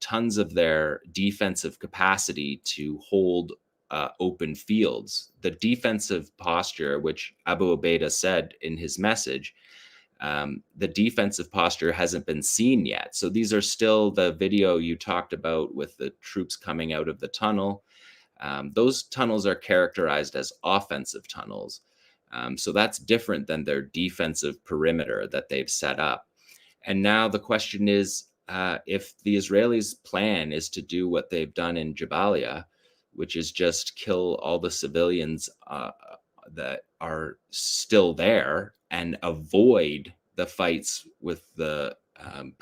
tons of their defensive capacity to hold open fields. The defensive posture, which Abu Ubaidah said in his message, the defensive posture hasn't been seen yet. So these are still the video you talked about with the troops coming out of the tunnel. Those tunnels are characterized as offensive tunnels. So that's different than their defensive perimeter that they've set up. And now the question is, if the Israelis' plan is to do what they've done in Jabalia, which is just kill all the civilians that are still there and avoid the fights with the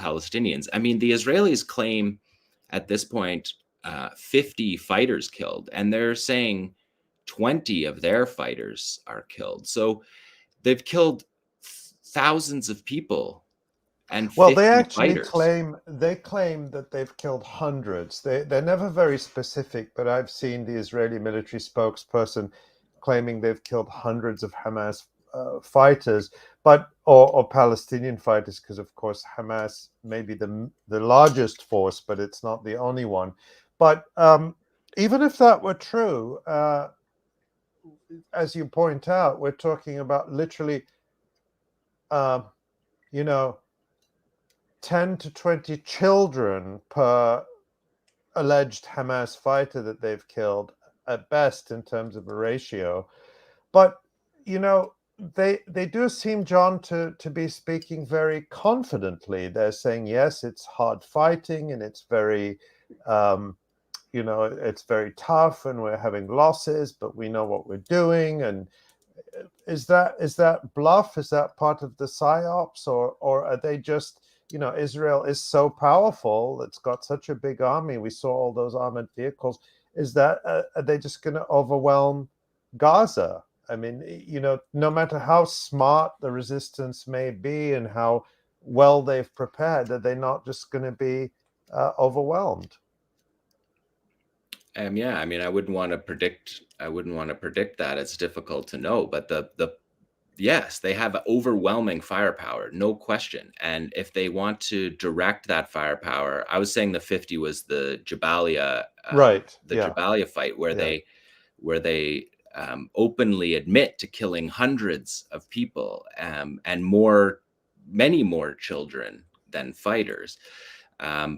Palestinians. I mean, the Israelis claim at this point 50 fighters killed, and they're saying 20 of their fighters are killed. So they've killed thousands of people. And well, they actually fighters. claim that they've killed hundreds. They're never very specific, but I've seen the Israeli military spokesperson claiming they've killed hundreds of Hamas fighters, or Palestinian fighters, because of course Hamas may be the largest force, but it's not the only one. But even if that were true, as you point out, we're talking about literally, 10 to 20 children per alleged Hamas fighter that they've killed at best in terms of a ratio. But, they do seem, John, to be speaking very confidently. They're saying, yes, it's hard fighting and it's very, it's very tough and we're having losses, but we know what we're doing. And is that bluff? Is that part of the psyops, or are they just, Israel is so powerful, it's got such a big army, we saw all those armored vehicles, are they just going to overwhelm Gaza? I mean, no matter how smart the resistance may be and how well they've prepared, are they not just going to be overwhelmed? Yeah, I mean, I wouldn't want to predict that. It's difficult to know, but yes, they have overwhelming firepower, no question. And if they want to direct that firepower, I was saying the 50 was the Jabalia, right? Jabalia fight where they openly admit to killing hundreds of people and many more children than fighters. I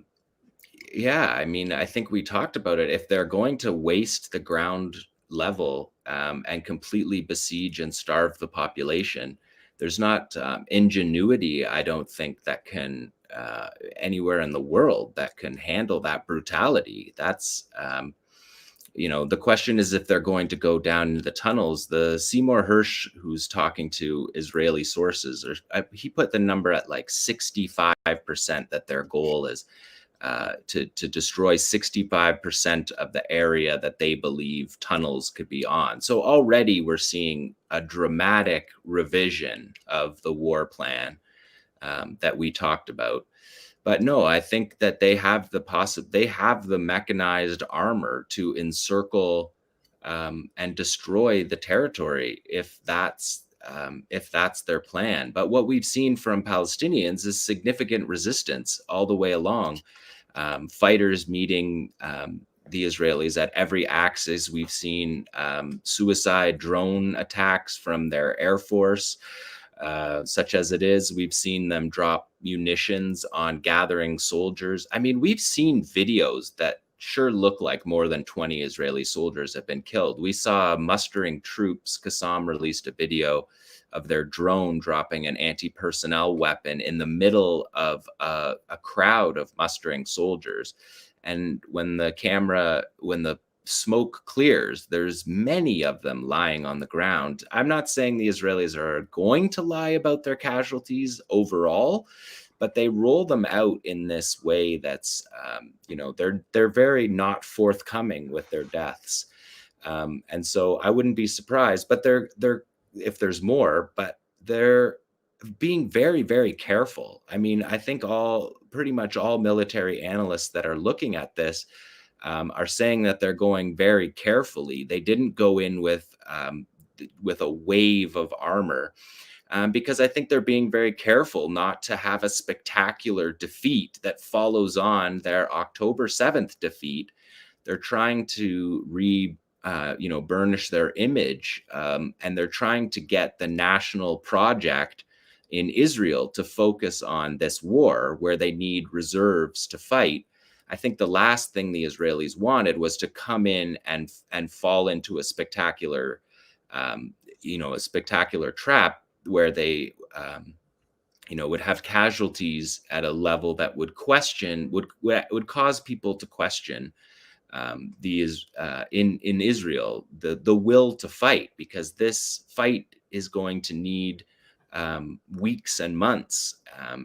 mean, I think we talked about it. If they're going to waste the ground level and completely besiege and starve the population. There's not ingenuity, I don't think, that can anywhere in the world that can handle that brutality. That's the question is if they're going to go down into the tunnels. The Seymour Hersh, who's talking to Israeli sources, he put the number at like 65%, that their goal is to destroy 65% of the area that they believe tunnels could be on. So already we're seeing a dramatic revision of the war plan that we talked about. But no, I think that they have the mechanized armor to encircle and destroy the territory if that's their plan. But what we've seen from Palestinians is significant resistance all the way along. Fighters meeting the Israelis at every axis. We've seen suicide drone attacks from their air force. Such as it is, we've seen them drop munitions on gathering soldiers. I mean, we've seen videos that sure look like more than 20 Israeli soldiers have been killed. We saw mustering troops. Qassam released a video of their drone dropping an anti-personnel weapon in the middle of a crowd of mustering soldiers. And when the smoke clears, there's many of them lying on the ground. I'm not saying the Israelis are going to lie about their casualties overall, but they roll them out in this way that's, they're very not forthcoming with their deaths. And so I wouldn't be surprised, but they're if there's more, but they're being very, very careful. I mean, I think pretty much all military analysts that are looking at this are saying that they're going very carefully. They didn't go in with a wave of armor because I think they're being very careful not to have a spectacular defeat that follows on their October 7th defeat. They're trying to burnish their image, and they're trying to get the national project in Israel to focus on this war where they need reserves to fight. I think the last thing the Israelis wanted was to come in and fall into a spectacular, trap where they, would have casualties at a level that would cause people to question in Israel the will to fight, because this fight is going to need weeks and months,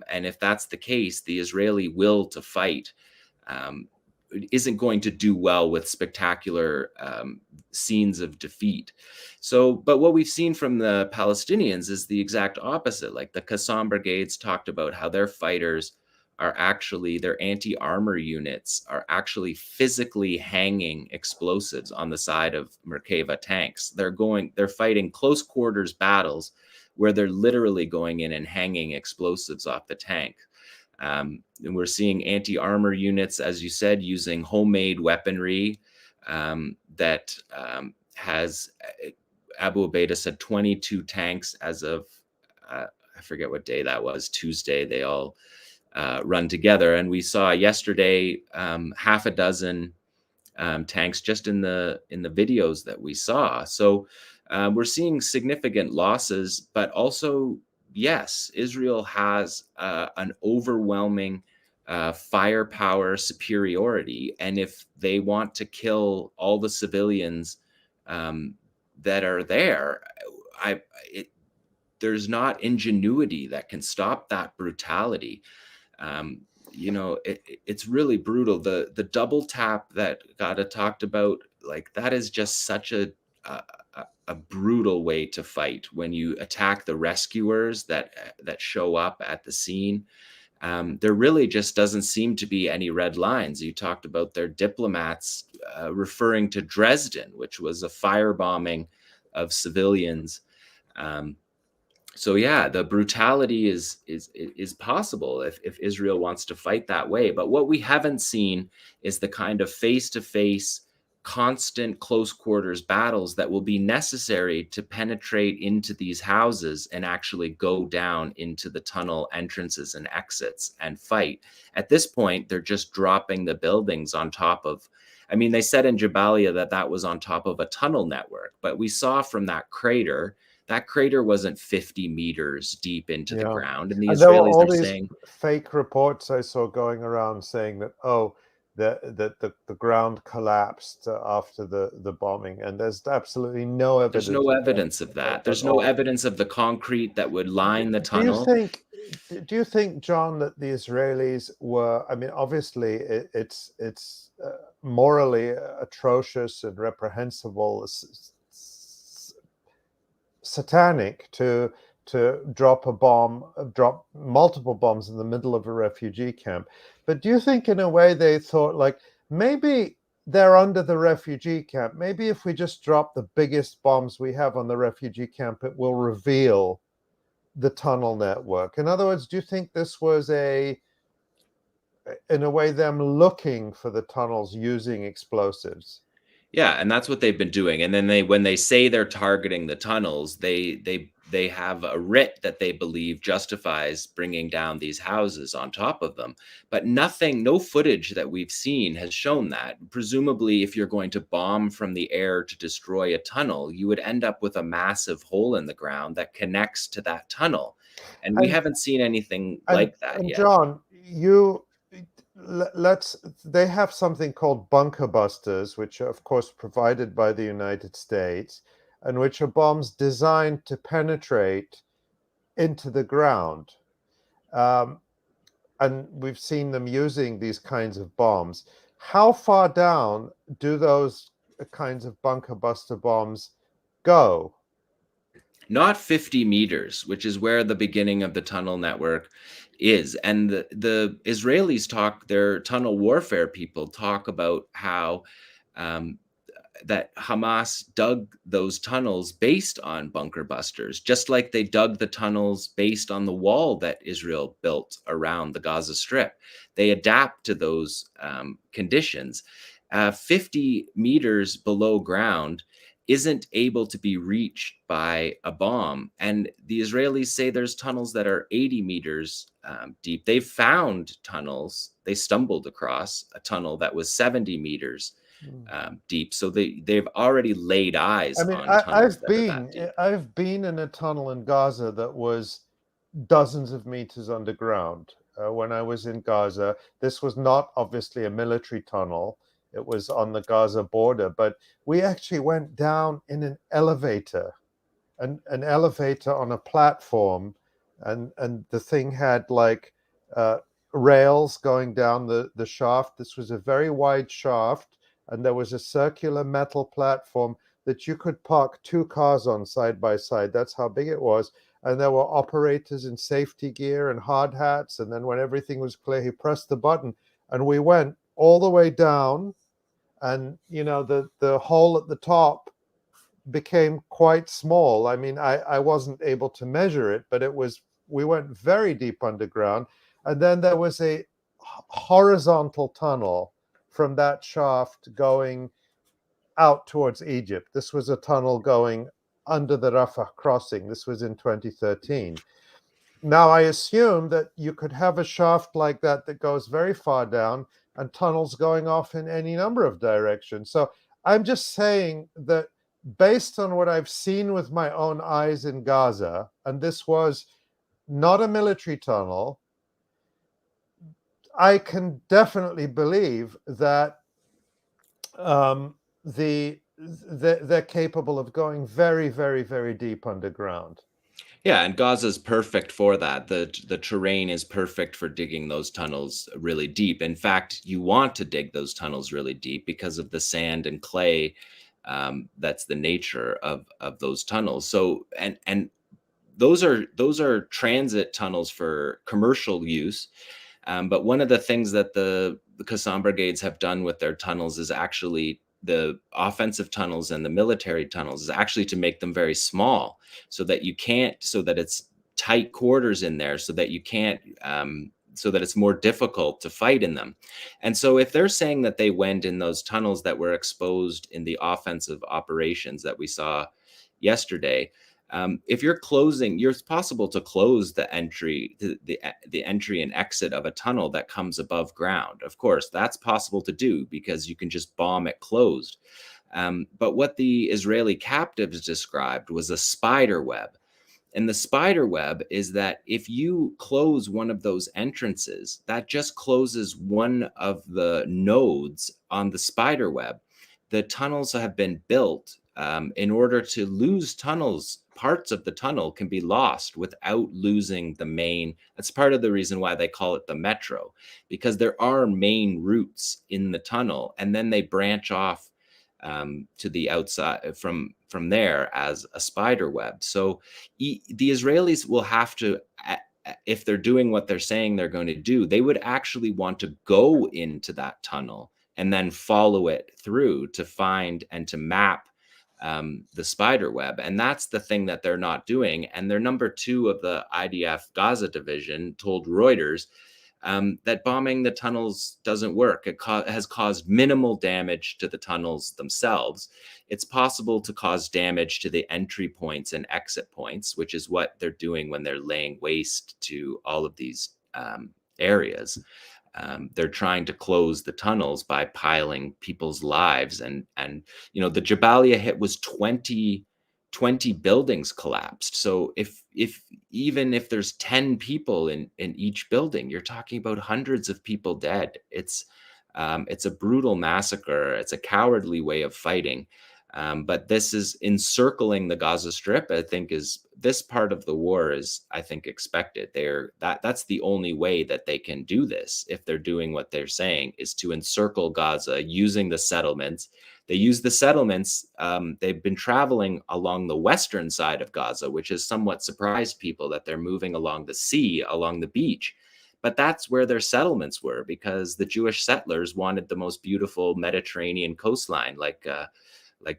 and if that's the case, the Israeli will to fight isn't going to do well with spectacular scenes of defeat. So, but what we've seen from the Palestinians is the exact opposite. Like the Qassam brigades talked about how their fighters are actually, their anti-armor units are actually physically hanging explosives on the side of Merkava tanks. They're fighting close quarters battles where they're literally going in and hanging explosives off the tank. And we're seeing anti-armor units, as you said, using homemade weaponry that has, Abu Ubaidah said 22 tanks as of, I forget what day that was, Tuesday, they all run together. And we saw yesterday half a dozen tanks just in the videos that we saw. So we're seeing significant losses, but also, yes, Israel has an overwhelming firepower superiority. And if they want to kill all the civilians that are there, there's not ingenuity that can stop that brutality. It's really brutal. The double tap that Gada talked about, like, that is just such a brutal way to fight. When you attack the rescuers that show up at the scene, there really just doesn't seem to be any red lines. You talked about their diplomats referring to Dresden, which was a firebombing of civilians. So yeah, the brutality is possible if Israel wants to fight that way. But what we haven't seen is the kind of face-to-face, constant close quarters battles that will be necessary to penetrate into these houses and actually go down into the tunnel entrances and exits and fight. At this point, they're just dropping the buildings on top of I mean, they said in Jabalia that that was on top of a tunnel network, but we saw from that crater wasn't 50 meters deep into the ground. And the there were Israelis all are these saying, fake reports I saw going around saying that, the ground collapsed after the bombing, and there's absolutely no evidence. there's no evidence of that. There's no evidence of the concrete that would line the tunnel. Do you think, John, that the Israelis were? I mean, obviously, it's morally atrocious and reprehensible, satanic to drop multiple bombs in the middle of a refugee camp. But do you think, in a way, they thought, like, maybe they're under the refugee camp? Maybe if we just drop the biggest bombs we have on the refugee camp, it will reveal the tunnel network. In other words, do you think this was in a way, them looking for the tunnels using explosives? Yeah, and that's what they've been doing. And then when they say they're targeting the tunnels, they have a writ that they believe justifies bringing down these houses on top of them. But no footage that we've seen has shown that. Presumably, if you're going to bomb from the air to destroy a tunnel, you would end up with a massive hole in the ground that connects to that tunnel. And we haven't seen anything like that yet. John, they have something called bunker busters, which are, of course, provided by the United States, and which are bombs designed to penetrate into the ground. And we've seen them using these kinds of bombs. How far down do those kinds of bunker buster bombs go? Not 50 meters, which is where the beginning of the tunnel network is. And the Israelis their tunnel warfare people talk about how that Hamas dug those tunnels based on bunker busters, just like they dug the tunnels based on the wall that Israel built around the Gaza Strip. They adapt to those conditions. 50 meters below ground isn't able to be reached by a bomb. And the Israelis say there's tunnels that are 80 meters deep. They've found tunnels. They stumbled across a tunnel that was 70 meters deep. So they've already laid eyes on tunnels that are that deep. I've been in a tunnel in Gaza that was dozens of meters underground. When I was in Gaza, this was not obviously a military tunnel. It was on the Gaza border, but we actually went down in an elevator, an elevator on a platform, and the thing had like rails going down the shaft. This was a very wide shaft, and there was a circular metal platform that you could park 2 cars on side by side. That's how big it was. And there were operators in safety gear and hard hats. And then when everything was clear, he pressed the button, and we went all the way down, and the hole at the top became quite small. I mean, I wasn't able to measure it, but we went very deep underground. And then there was a horizontal tunnel from that shaft going out towards Egypt. This was a tunnel going under the Rafah crossing. This was in 2013. Now, I assume that you could have a shaft like that goes very far down, and tunnels going off in any number of directions. So I'm just saying that based on what I've seen with my own eyes in Gaza, and this was not a military tunnel, I can definitely believe that they're capable of going very, very, very deep underground. Yeah, and Gaza's perfect for that. The terrain is perfect for digging those tunnels really deep. In fact, you want to dig those tunnels really deep because of the sand and clay. That's the nature of those tunnels. So and those are transit tunnels for commercial use. But one of the things that the Qassam brigades have done with their tunnels is actually the offensive tunnels and the military tunnels is actually to make them very small so that it's tight quarters in there so that you can't, so that it's more difficult to fight in them. And so if they're saying that they went in those tunnels that were exposed in the offensive operations that we saw yesterday, If you're closing, it's possible to close the entry, the entry and exit of a tunnel that comes above ground. Of course, that's possible to do because you can just bomb it closed. But what the Israeli captives described was a spider web. And the spider web is that if you close one of those entrances, that just closes one of the nodes on the spider web. The tunnels have been built in order to lose tunnels. Parts of the tunnel can be lost without losing the main. That's part of the reason why they call it the metro, because there are main routes in the tunnel, and then they branch off to the outside from there as a spider web. So the Israelis will have to, if they're doing what they're saying they're going to do, they would actually want to go into that tunnel and then follow it through to find and to map the spider web. And that's the thing that they're not doing. And their number 2 of the IDF Gaza division told Reuters that bombing the tunnels doesn't work. It has caused minimal damage to the tunnels themselves. It's possible to cause damage to the entry points and exit points, which is what they're doing when they're laying waste to all of these areas. They're trying to close the tunnels by piling people's lives. And the Jabalia hit was 20 buildings collapsed. So even if there's 10 people in each building, you're talking about hundreds of people dead. It's a brutal massacre. It's a cowardly way of fighting. But this is encircling the Gaza Strip. I think this part of the war is, I think, expected. That's the only way that they can do this, if they're doing what they're saying, is to encircle Gaza using the settlements. They use the settlements. They've been traveling along the western side of Gaza, which has somewhat surprised people that they're moving along the sea, along the beach. But that's where their settlements were, because the Jewish settlers wanted the most beautiful Mediterranean coastline, like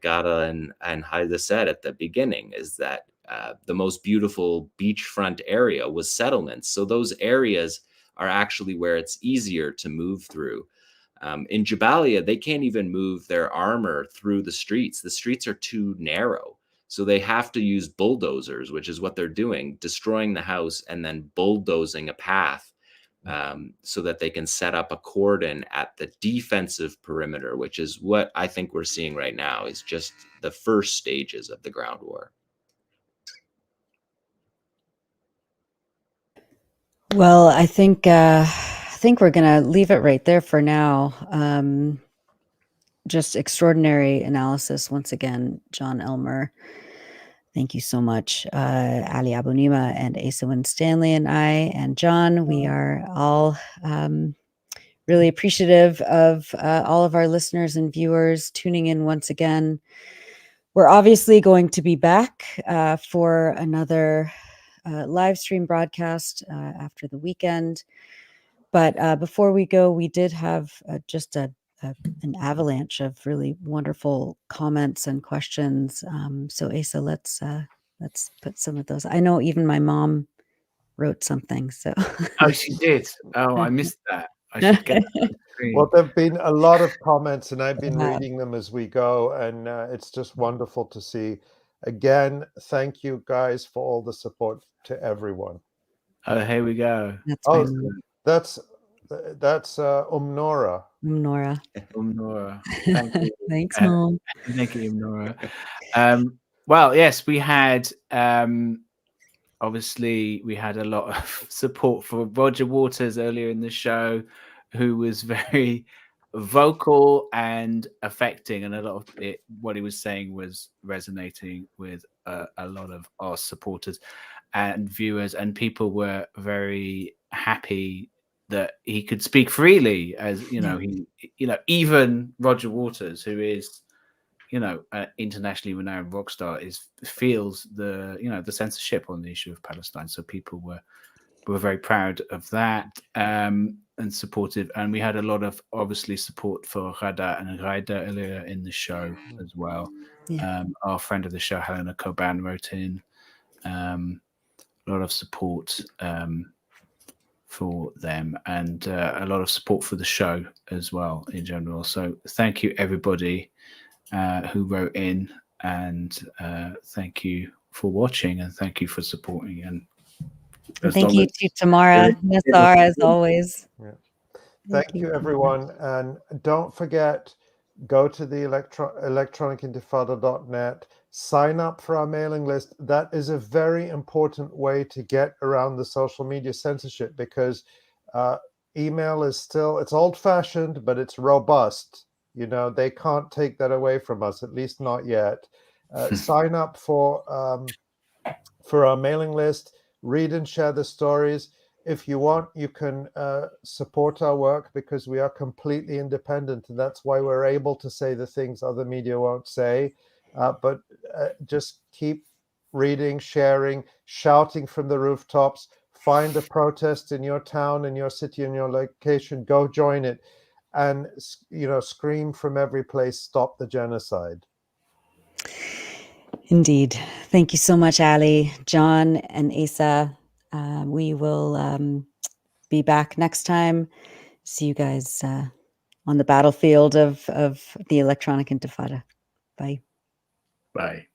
Gaza and Haida said at the beginning, is that the most beautiful beachfront area was settlements. So those areas are actually where it's easier to move through. In Jabalia, they can't even move their armor through the streets. The streets are too narrow. So they have to use bulldozers, which is what they're doing, destroying the house and then bulldozing a path so that they can set up a cordon at the defensive perimeter, which is what I think we're seeing right now, is just the first stages of the ground war. Well, I think we're going to leave it right there for now. Just extraordinary analysis once again, John Elmer. Thank you so much, Ali Abunimah and Asa Winstanley and I and John. We are all really appreciative of all of our listeners and viewers tuning in once again. We're obviously going to be back for another live stream broadcast after the weekend. But before we go, we did have just an avalanche of really wonderful comments and questions. So Asa, let's put some of those. I know even my mom wrote something. So oh, she did. Oh, I missed that. I should get that on the screen. Well, there have been a lot of comments, and I've been reading them as we go, and it's just wonderful to see. Again, thank you guys for all the support to everyone. Oh, here we go. That's Nora. Nora. Nora. Thank you. Thanks, Mom. Thank you, Nora. Well, yes, we had obviously we had a lot of support for Roger Waters earlier in the show, who was very vocal and affecting, and a lot of it, what he was saying was resonating with a lot of our supporters and viewers, and people were very happy that he could speak freely, as even Roger Waters, who is an internationally renowned rock star, feels the censorship on the issue of Palestine. So people were very proud of that and supportive. And we had a lot of obviously support for Ghada and Ghaida earlier in the show as well. Yeah. Our friend of the show, Helena Coban, wrote in a lot of support for them, and a lot of support for the show as well in general. So thank you everybody who wrote in, and thank you watching, and thank you for supporting. And And thank you to Tamara Nassar, as always. Yeah. Thank you, everyone. And don't forget, go to the electronicintifada.net, sign up for our mailing list. That is a very important way to get around the social media censorship, because email is still, it's old-fashioned, but it's robust. You know, they can't take that away from us, at least not yet. Sign up for our mailing list, read and share the stories. If you want, you can support our work, because we are completely independent, and that's why we're able to say the things other media won't say. But just keep reading, sharing, shouting from the rooftops. Find a protest in your town, in your city, in your location. Go join it, and scream from every place, "Stop the genocide." Indeed. Thank you so much, Ali, John, and Asa. We will be back next time. See you guys on the battlefield of the Electronic Intifada. Bye. Bye.